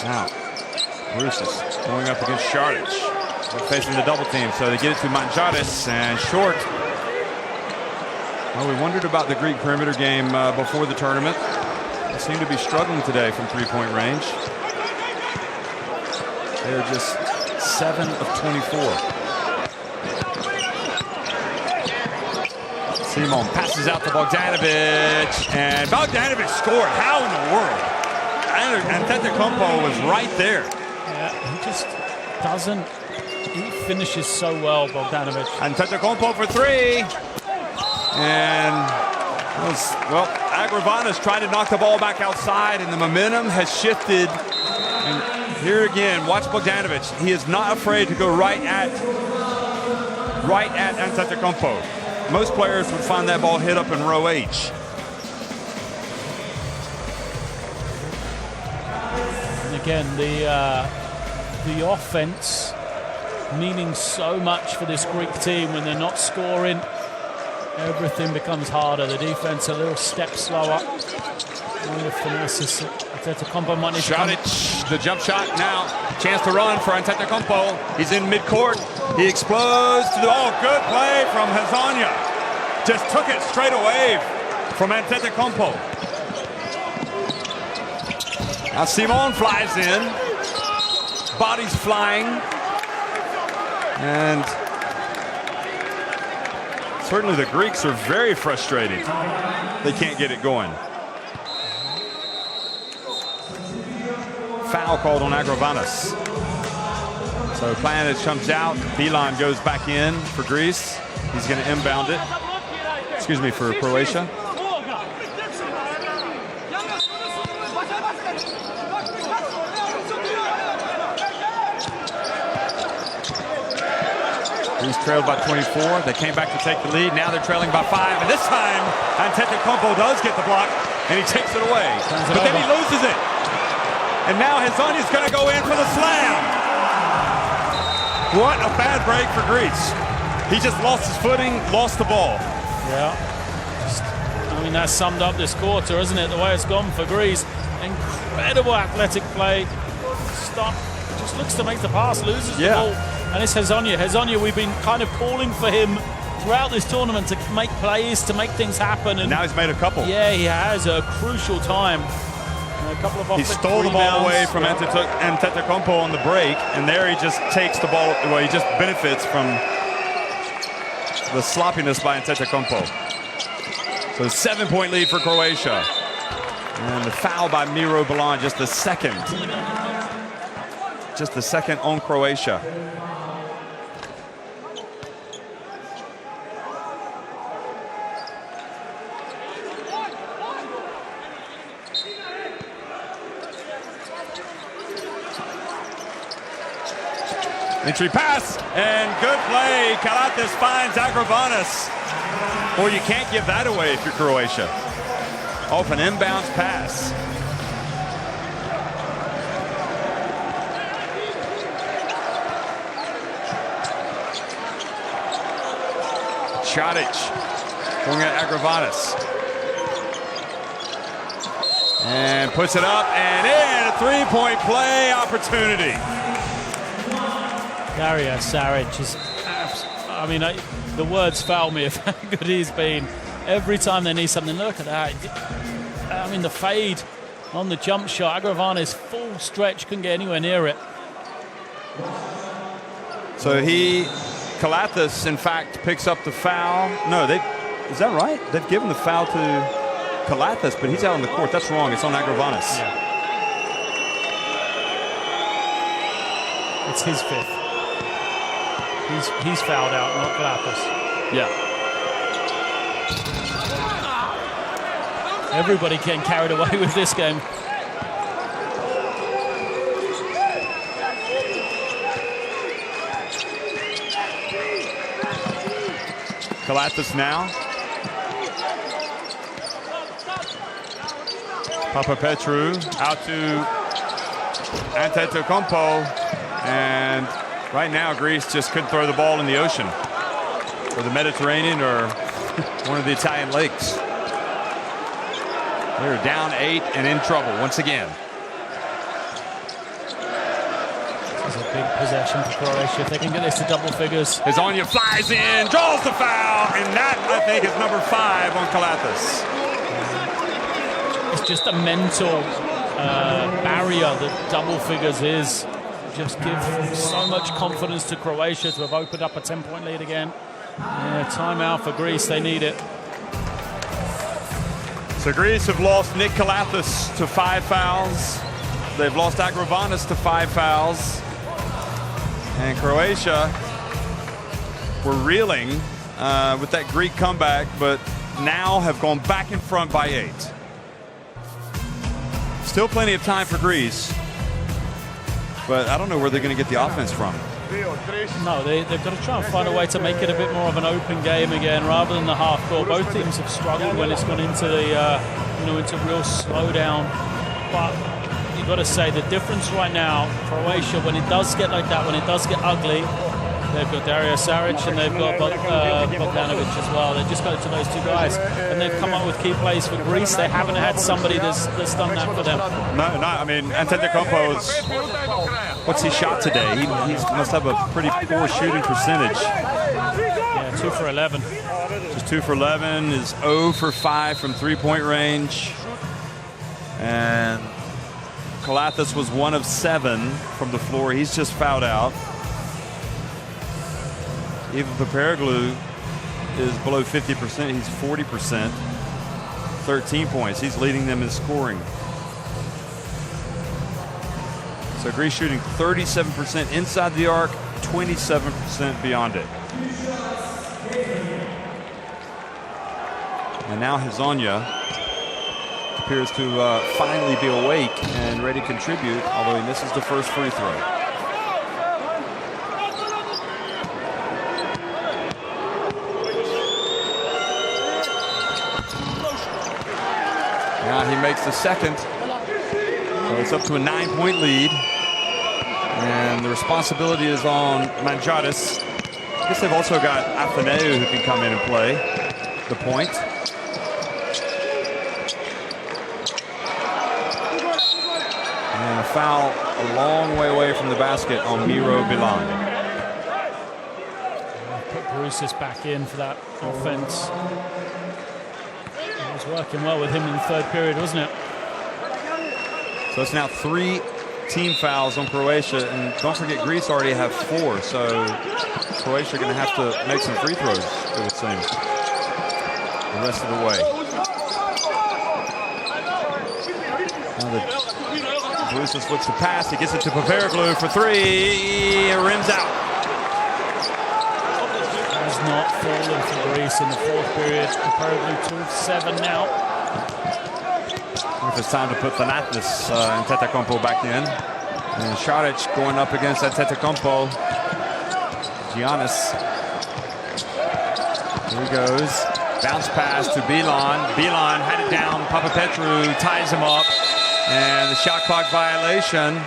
S1: Now, Baroussis going up against Šarić. They're facing the double team, so they get it to Manjaris, and short. Well, we wondered about the Greek perimeter game before the tournament. They seem to be struggling today from three-point range. They're just 7 of 24. Simon passes out to Bogdanovic, and Bogdanovic scored. How in the world? And Antetokounmpo was right there.
S2: Yeah, he just doesn't. He finishes so well, Bogdanovic.
S1: Antetokounmpo for three. And, well, Agravanis tried to knock the ball back outside, and the momentum has shifted. And here again, watch Bogdanovic. He is not afraid to go right at Antetokounmpo. Most players would find that ball hit up in row H.
S2: And again, the offense meaning so much for this Greek team. When they're not scoring, everything becomes harder. The defense a little step slower. Only finesse. Antetokounmpo might need to come.
S1: Šarić, the jump shot now. Chance to run for Antetokounmpo. He's in midcourt. He explodes to the good play from Hezonja. Just took it straight away from Antetokounmpo. Now Simon flies in. Bodies flying. And certainly the Greeks are very frustrated. They can't get it going. Foul called on Agravanis. So Planinic comes out. Bilan goes back in for Greece. He's going to inbound it. Excuse me, for Croatia. Greece trailed by 24. They came back to take the lead. Now they're trailing by 5. And this time, Antetokounmpo does get the block, and he takes it away. But then he loses it. And now Hezonja's going to go in for the slam. What a bad break for Greece. He just lost his footing, lost the ball.
S2: Yeah. I mean, that summed up this quarter, isn't it? The way it's gone for Greece. Incredible athletic play. Stop. Just looks to make the pass, loses the ball. And it's Hezonja. Hezonja, we've been kind of calling for him throughout this tournament to make plays, to make things happen. And
S1: now he's made a couple.
S2: Yeah, he has a crucial time. A couple of
S1: he stole the ball away from Antetokounmpo on the break, and there he just takes the ball. Well, he just benefits from the sloppiness by Antetokounmpo. So a 7-point lead for Croatia. And the foul by Miro Bilan, just the second. Just the second on Croatia. Entry pass, and good play. Karatis finds Agravanis. Or you can't give that away if you're Croatia. Off an inbounds pass. Šarić going at Agravanis. And puts it up and in. A three-point play opportunity.
S2: Dario Saric is, I mean, the words fail me of how good he's been. Every time they need something, look at that. I mean, the fade on the jump shot. Agravanis full stretch, couldn't get anywhere near it.
S1: So Kalathis, in fact, picks up the foul. No, is that right? They've given the foul to Kalathis, but he's out on the court. That's wrong. It's on Agravanis.
S2: Yeah. It's his fifth. He's fouled out, not Kalathis.
S1: Yeah.
S2: Everybody getting carried away with this game.
S1: Kalathis now. Papapetru out to Antetokounmpo, and right now Greece just couldn't throw the ball in the ocean or the Mediterranean or one of the Italian lakes. They're down 8 and in trouble once again.
S2: This is a big possession for Croatia. If they can get this to double figures.
S1: Hezonja flies in, draws the foul, and that, I think, is number 5 on Kalathis.
S2: It's just a mental barrier that double figures is. Just give so much confidence to Croatia to have opened up a 10-point lead again. Yeah, timeout for Greece. They need it.
S1: So Greece have lost Nick Kalathis to 5 fouls. They've lost Agravanis to 5 fouls. And Croatia were reeling with that Greek comeback, but now have gone back in front by 8. Still plenty of time for Greece, but I don't know where they're going to get the offense from.
S2: No, they've got to try and find a way to make it a bit more of an open game again, rather than the half court. Both teams have struggled when it's gone into the into real slowdown. But you've got to say the difference right now, Croatia, when it does get like that, when it does get ugly, they've got Dario Saric and they've got Bogdanovic as well. They've just got it to those 2 guys, and they've come up with key plays for Greece. They haven't had somebody that's done that for them.
S1: No, I mean, Antetokounmpo's, what's he shot today? He must have a pretty poor shooting percentage.
S2: Yeah, 2 for 11.
S1: Just 2 for 11, is 0 for 5 from three-point range. And Kalathis was 1 of 7 from the floor. He's just fouled out. Even Papareglu is below 50%. He's 40%. 13 points. He's leading them in scoring. So Greece shooting 37% inside the arc, 27% beyond it. And now Hezonja appears to finally be awake and ready to contribute, although he misses the first free throw. Now he makes the second. So it's up to a 9-point lead. And the responsibility is on Mangiadis. I guess they've also got Atheneu who can come in and play the point. And a foul a long way away from the basket on Miro Bilan.
S2: Put Bruce's back in for that offense. It was working well with him in the 3rd period, wasn't it?
S1: So it's now 3 team fouls on Croatia, and don't forget Greece already have 4, so Croatia are going to have to make some free throws, it would seem, the rest of the way. Now Bruce looks to pass, he gets it to Papareglu for 3, it rims out.
S2: Has not fallen for Greece in the 4th period. Papareglu 2 of 7 now.
S1: If it's time to put Thanasis and Antetokounmpo back in. And Šarić going up against Antetokounmpo. Giannis. Here he goes. Bounce pass to Bilan. Bilan had it down. Papapetru ties him up. And the shot clock violation.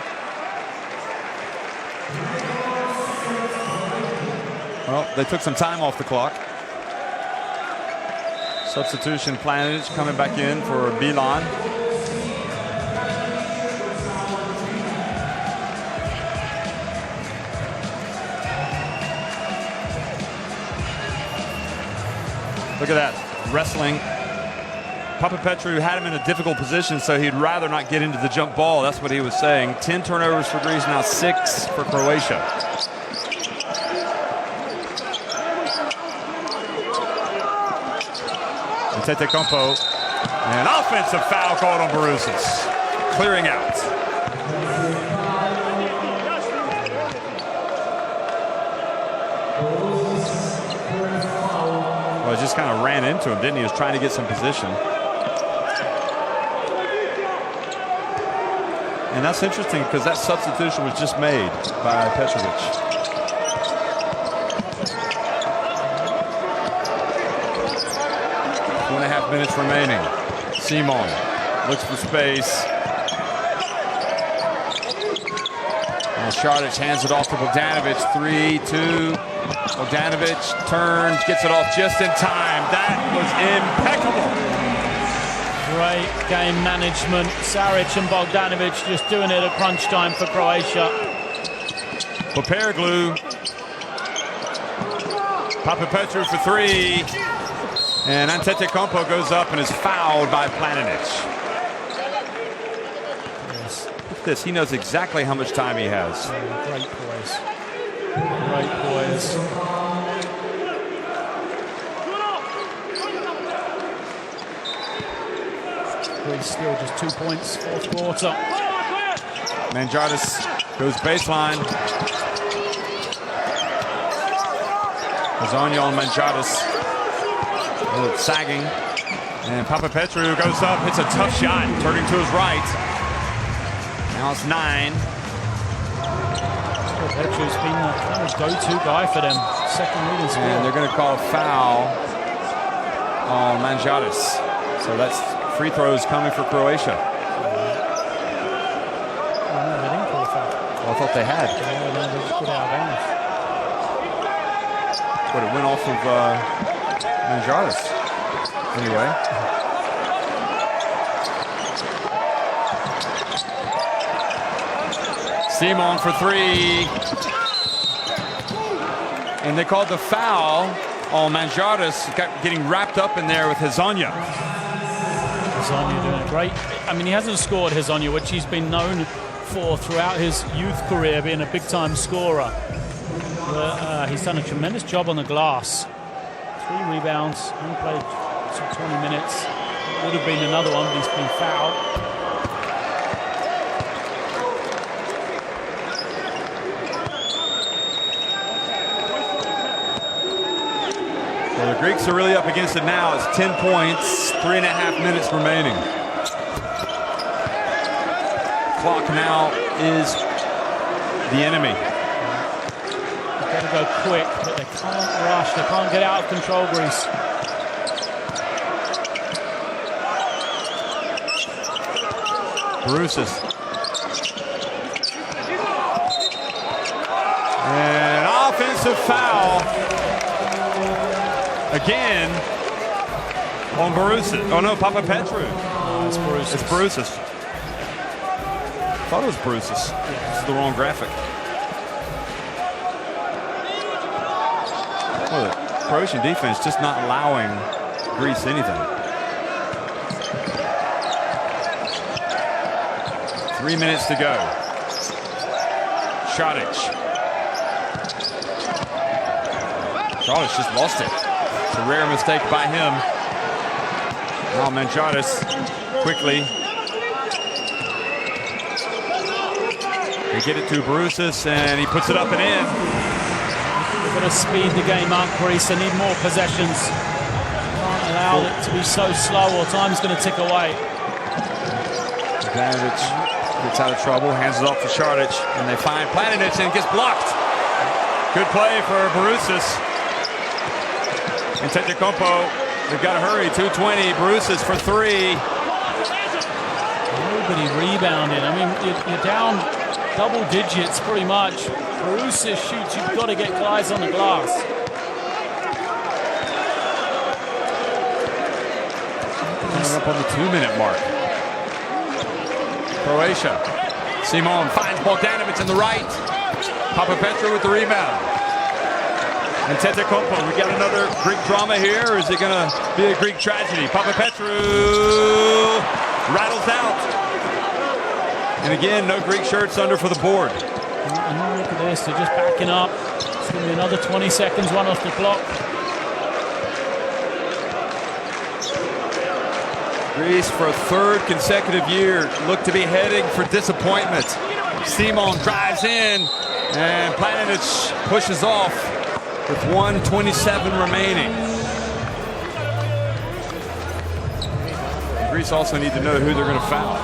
S1: Well, they took some time off the clock. Substitution, Planic coming back in for Bilan. Look at that, wrestling. Papapetru had him in a difficult position, so he'd rather not get into the jump ball. That's what he was saying. 10 turnovers for Greece, now 6 for Croatia. Antetokounmpo, an offensive foul called on Barousas. Clearing out. Well, he just kind of ran into him, didn't he? He was trying to get some position. And that's interesting because that substitution was just made by Petrovic. Two and a half minutes remaining. Simon looks for space. And Šarić hands it off to Bogdanovic. 3-2. Bogdanovic turns, gets it off just in time. That was impeccable.
S2: Great game management. Šarić and Bogdanovic just doing it at crunch time for Croatia.
S1: Poperoglu. Papapetru for 3. And Antetokounmpo goes up and is fouled by Planic.
S2: Yes.
S1: Look at this. He knows exactly how much time he has.
S2: Great poise. Great poise. Still just 2 points, fourth quarter.
S1: Mangiadis goes baseline. Hezonja on Mangiadis. Sagging. And Papapetru goes up, hits a tough shot, turning to his right. Now it's 9.
S2: Papapetru's been the kind of go-to guy for them. Second leading scorer.
S1: And they're going to call a foul on Mangiadis. So that's free throws coming for Croatia.
S2: Oh, no, they didn't call a foul.
S1: Well, I thought they had.
S2: Yeah, no, they just put it out of bounds.
S1: But it went off of Mangiadis. Anyway. Simon for 3. And they called the foul on Mangiadis, getting wrapped up in there with Hezonja.
S2: Hezonja doing it great. I mean, he hasn't scored Hezonja, which he's been known for throughout his youth career, being a big-time scorer. But, he's done a tremendous job on the glass. 3 rebounds, only played some 20 minutes. It would have been another one, but he's been fouled.
S1: Well, the Greeks are really up against it now. It's 10 points, 3.5 minutes remaining. Clock now is the enemy.
S2: They've got to go quick, but they can't rush. They can't get out of control, Greece.
S1: Barousas. And offensive foul. Again on Barousas. Oh no, Papapetru.
S2: It's Barousas.
S1: It's Barousas. I thought it was Barousas. Yeah. It's the wrong graphic. Well, the Croatian defense just not allowing Greece anything. 3 minutes to go. Šarić. Šarić just lost it. It's a rare mistake by him. Now Mangiadis quickly. They get it to Barousas, and he puts it up and in.
S2: They've got to speed the game up, Greece. They need more possessions. Can't allow it to be so slow, or time's going to tick away.
S1: Bogdanovic gets out of trouble, hands it off to Šarić, and they find Planic and gets blocked. Good play for Barousas. And Antetokounmpo, they've got to hurry. 2:20. Barousas for 3.
S2: Nobody rebounding. I mean, you're down double digits pretty much. Barousas shoots. You've got to get guys on the glass.
S1: Coming up on the 2-minute mark. Croatia. Simon finds Bogdanovic in the right. Papapetru with the rebound. And Antetokounmpo, we got another Greek drama here, or is it going to be a Greek tragedy? Papapetru rattles out. And again, no Greek shirts under for the board.
S2: And look at this, they're just backing up. It's going to be another 20 seconds run off the clock.
S1: Greece, for a third consecutive year, look to be heading for disappointment. Simon drives in, and Planinic pushes off with 1:27 remaining. Greece also need to know who they're going to foul.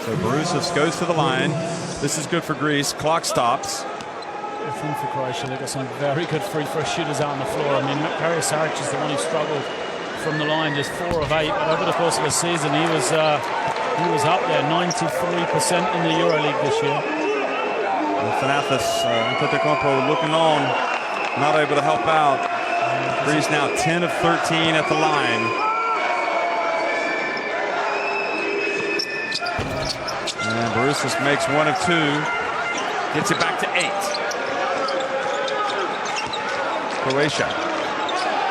S1: So Barousas goes to the line. This is good for Greece. Clock stops.
S2: I think for Croatia, they've got some very good free throw shooters out on the floor. I mean, Saric is the one who struggled from the line, just 4 of 8. But over the course of the season, he was up there, 93% in the EuroLeague this year.
S1: Thanasis Antetokounmpo looking on, not able to help out. Greece now 10 of 13 at the line. And Barousas makes 1 of 2, gets it back to 8. Croatia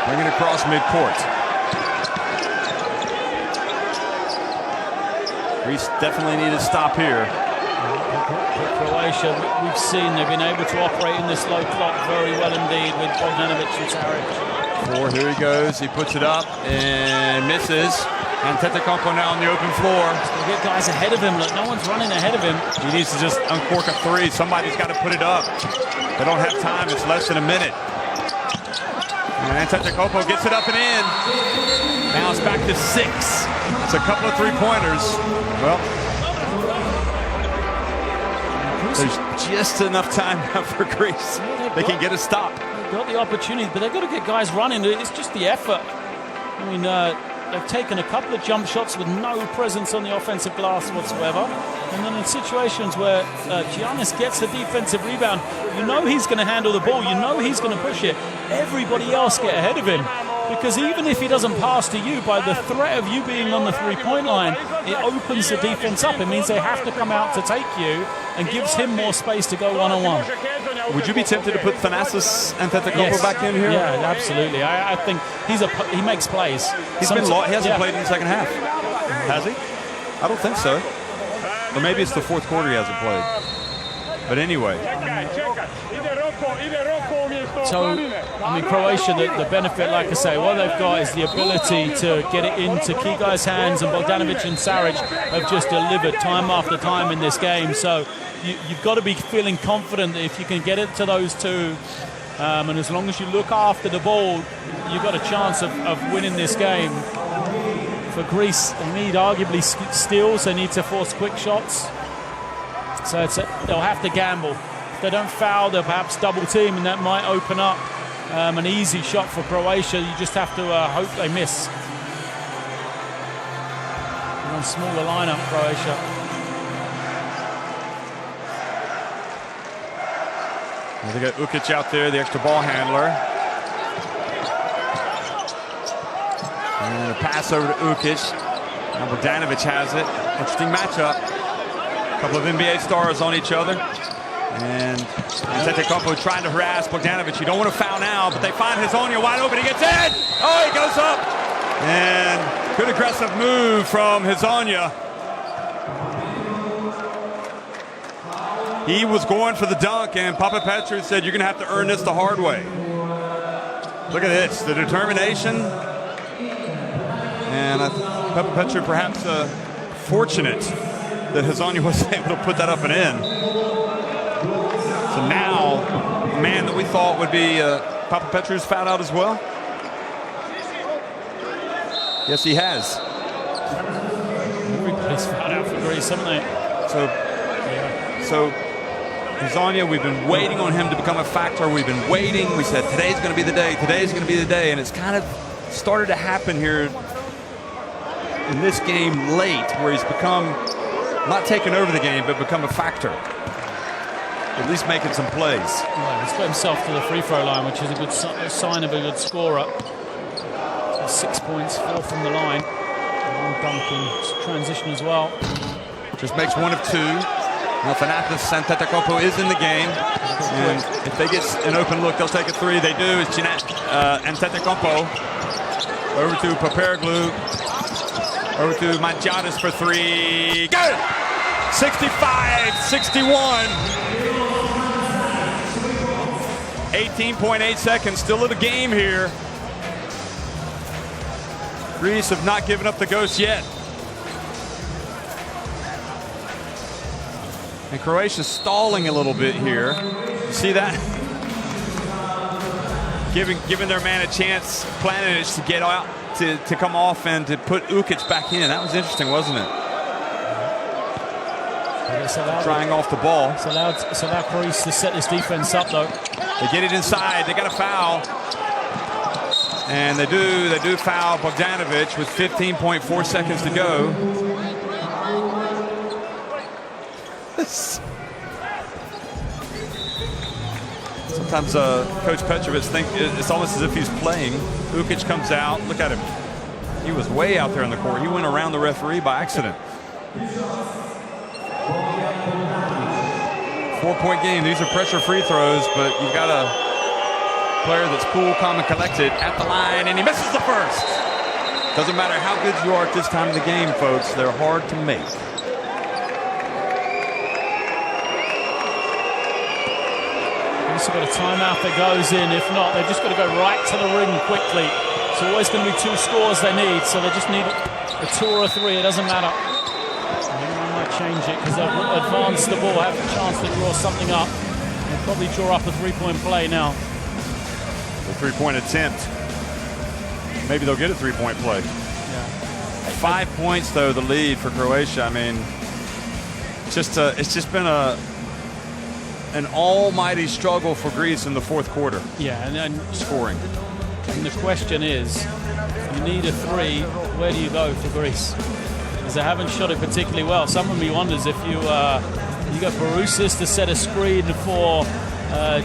S1: bringing it across midcourt. Greece definitely need to stop here.
S2: Croatia, we've seen they've been able to operate in this low clock very well indeed with Bogdanovic and Saric.
S1: 4, here he goes, he puts it up and misses. And Antetokounmpo now on the open floor.
S2: Still get guys ahead of him. Look, no one's running ahead of him.
S1: He needs to just uncork a 3. Somebody's got to put it up. They don't have time. It's less than a minute. And Antetokounmpo gets it up and in. Now it's back to 6. It's a couple of 3-pointers. Well, there's just enough time now for Greece. They can get a stop.
S2: They've got the opportunity, but they've got to get guys running. It's just the effort. I mean, they've taken a couple of jump shots with no presence on the offensive glass whatsoever. And then in situations where Giannis gets the defensive rebound, you know he's going to handle the ball. You know he's going to push it. Everybody else get ahead of him. Because even if he doesn't pass to you, by the threat of you being on the 3-point line, it opens the defense up. It means they have to come out to take you and gives him more space to go one-on-one.
S1: Would you be tempted to put Thanasis and Antetokounmpo back in here?
S2: Yeah, absolutely. I think he makes plays.
S1: He hasn't played in the second half. Has he? I don't think so. Or maybe it's the fourth quarter he hasn't played. But anyway.
S2: So, I mean, Croatia, the benefit, like I say, what they've got is the ability to get it into key guys' hands, and Bogdanovic and Saric have just delivered time after time in this game. So you've got to be feeling confident that if you can get it to those two, and as long as you look after the ball, you've got a chance of winning this game. For Greece, they need arguably steals. They need to force quick shots. So they'll have to gamble. If they don't foul, they'll perhaps double team, and that might open up an easy shot for Croatia. You just have to hope they miss. A smaller lineup, Croatia.
S1: They got Ukic out there, the extra ball handler. And a pass over to Ukic. Now Bogdanovic has it. Interesting matchup. A couple of NBA stars on each other. And Antetokounmpo trying to harass Bogdanovic. You don't want to foul now, but they find Hezonja wide open. He gets in. Oh, he goes up. And good aggressive move from Hezonja. He was going for the dunk, and Papapetru said, you're going to have to earn this the hard way. Look at this, the determination. And Papapetru perhaps fortunate that Hezonja was able to put that up and in. So now, the man that we thought would be Papapetru's fouled out as well. Yes, he has.
S2: Everybody's fouled out for Greece, haven't they?
S1: So Hezonja, we've been waiting on him to become a factor. We've been waiting. We said, today's going to be the day. Today's going to be the day. And it's kind of started to happen here in this game late, where he's become, not taken over the game, but become a factor.
S3: at least making some plays.
S2: Well, he's put himself to the free throw line, which is a good sign of a good scorer. So 6 points, 4 from the line. One dunk in transition as well.
S3: Just makes 1 of 2. Now Thanasis Antetokounmpo is in the game. And if they get an open look, they'll take a 3. They do. It's Antetokounmpo over to Papairoglu. Over to Mangiadis for 3. Good! 65-61. 18.8 seconds. Still in the game here. Greece have not given up the ghost yet. And Croatia's stalling a little bit here. You see that? Giving their man a chance, Planinic to get out, to come off and to put Ukic back in. That was interesting, wasn't it? Drying off the ball.
S2: It's allowed Greece to set this defense up, though.
S3: They get it inside. They got a foul. And they do foul Bogdanovic with 15.4 seconds to go. Sometimes Coach Petrovic thinks it's almost as if he's playing. Ukic comes out. Look at him. He was way out there in the court. He went around the referee by accident. 4-point game. These are pressure free throws, but you've got a player that's cool, calm, and collected at the line, and he misses the first. Doesn't matter how good you are at this time of the game, folks. They're hard to make.
S2: Also got a timeout that goes in. If not, they've just got to go right to the ring quickly. It's always going to be 2 scores they need, so they just need a 2 or a 3. It doesn't matter. Anyone might change it because they'll advance the ball, have a chance to draw something up. They'll probably draw up a 3-point play now.
S3: A 3-point attempt. Maybe they'll get a 3-point play.
S2: Yeah.
S3: 5 points, though, the lead for Croatia. I mean, it's just been an almighty struggle for Greece in the fourth quarter.
S2: Yeah, and then
S3: scoring.
S2: And the question is, you need a 3. Where do you go for Greece? Because they haven't shot it particularly well. Some of me wonders if you got Barousis to set a screen for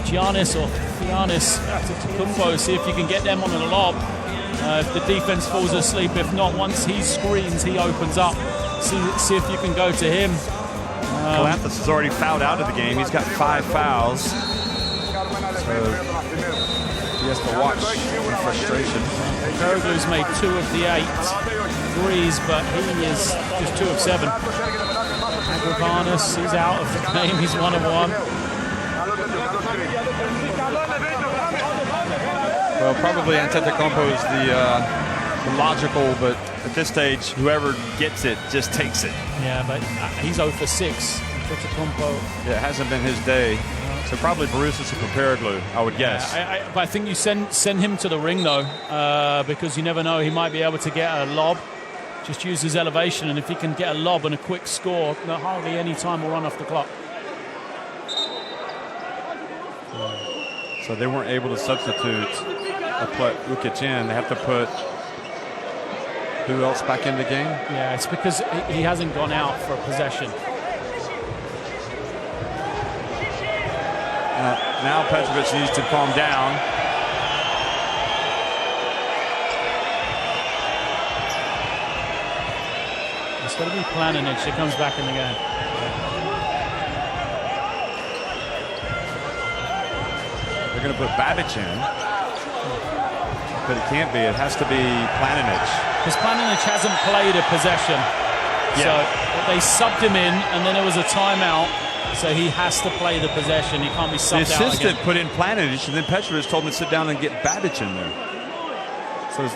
S2: Giannis or Giannis Antetokounmpo, see if you can get them on a lob. If the defense falls asleep, if not, once he screens, he opens up. See if you can go to him.
S3: Galanthus is already fouled out of the game. He's got 5 fouls. So he has to watch in frustration.
S2: Peroglu's made 2 of the 8 threes, but he is just 2 of 7. Agravanis, he's out of the game. He's 1 of 1.
S3: Well, probably Antetokounmpo is the logical, but at this stage, whoever gets it just takes it.
S2: Yeah, but he's 0 for 6. Antetokounmpo.
S3: Yeah, it hasn't been his day. So probably Barousis or Papairoglu, I would guess.
S2: But I think you send him to the ring, though, because you never know. He might be able to get a lob. Just use his elevation, and if he can get a lob and a quick score, hardly any time will run off the clock.
S3: So they weren't able to substitute Ukic in. They have to put who else back in the game?
S2: Yeah, it's because he hasn't gone out for a possession.
S3: Now Petrovic needs to calm down.
S2: It's going to be Planinic that comes back in the game.
S3: They're going to put Babic in. But it can't be. It has to be Planinic.
S2: Because Planinic hasn't played a possession. Yeah. So they subbed him in, and then there was a timeout. So he has to play the possession. He can't be subbed out.
S3: The assistant put in Planinic, and then Petrovic told him to sit down and get Babic in there. So I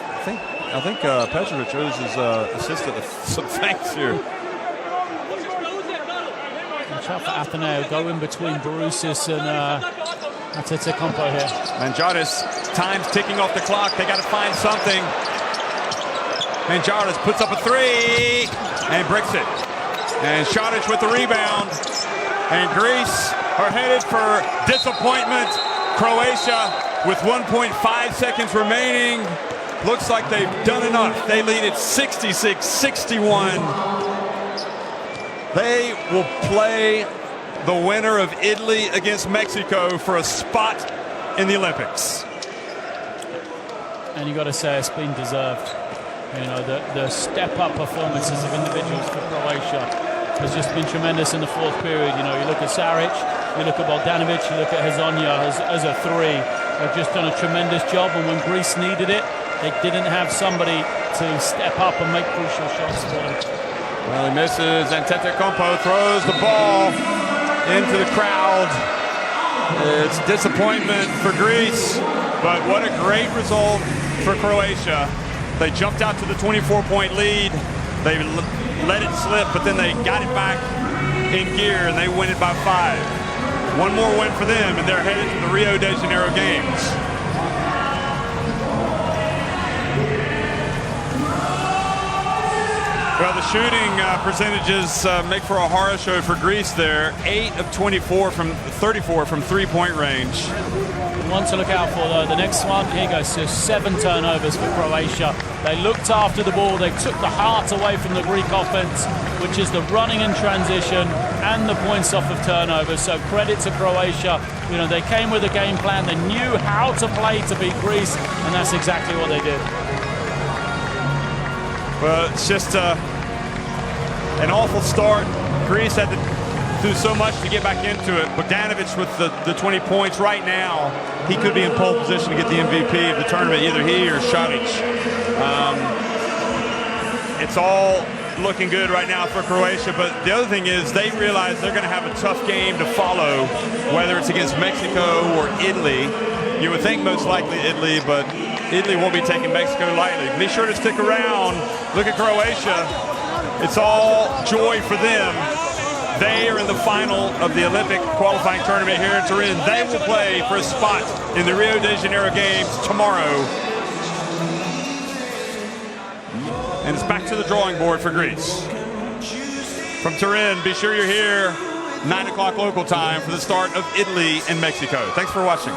S3: think Petrovic owes his assistant some thanks here.
S2: Watch out for Atheneo. Go in between Barousis and Antetokounmpo here.
S3: Mangiadis, time's ticking off the clock. They got to find something. Mangiadis puts up a 3 and bricks it. And Šarić with the rebound. And Greece are headed for disappointment. Croatia with 1.5 seconds remaining. Looks like they've done enough. They lead at 66-61. They will play
S1: the winner of Italy against Mexico for a spot in the Olympics.
S2: And you got to say it's been deserved. You know, the step-up performances of individuals for Croatia has just been tremendous in the fourth period. You know, you look at Saric, you look at Bogdanovic, you look at Hazonia as a three. They've just done a tremendous job, and when Greece needed it, they didn't have somebody to step up and make crucial shots for them.
S1: Well, he misses, and Antetokounmpo throws the ball into the crowd. It's disappointment for Greece, but what a great result for Croatia. They jumped out to the 24-point lead. They let it slip, but then they got it back in gear, and they win it by 5. One more win for them, and they're headed to the Rio de Janeiro Games. Well, the shooting percentages make for a horror show for Greece there. 8 of 34 from 34 from three-point range.
S2: One to look out for, though. The next one, here goes. So 7 turnovers for Croatia. They looked after the ball. They took the heart away from the Greek offense, which is the running in transition and the points off of turnovers. So credit to Croatia. You know, they came with a game plan. They knew how to play to beat Greece, and that's exactly what they did.
S1: Well, it's just an awful start. Greece had to do so much to get back into it. Bogdanovic with the 20 points right now, he could be in pole position to get the MVP of the tournament, either he or Šarić. It's all looking good right now for Croatia, but the other thing is they realize they're going to have a tough game to follow, whether it's against Mexico or Italy. You would think most likely Italy, but Italy won't be taking Mexico lightly. Be sure to stick around. Look at Croatia. It's all joy for them. They are in the final of the Olympic qualifying tournament here in Turin. They will play for a spot in the Rio de Janeiro Games tomorrow. And it's back to the drawing board for Greece. From Turin, be sure you're here 9 o'clock local time for the start of Italy and Mexico. Thanks for watching.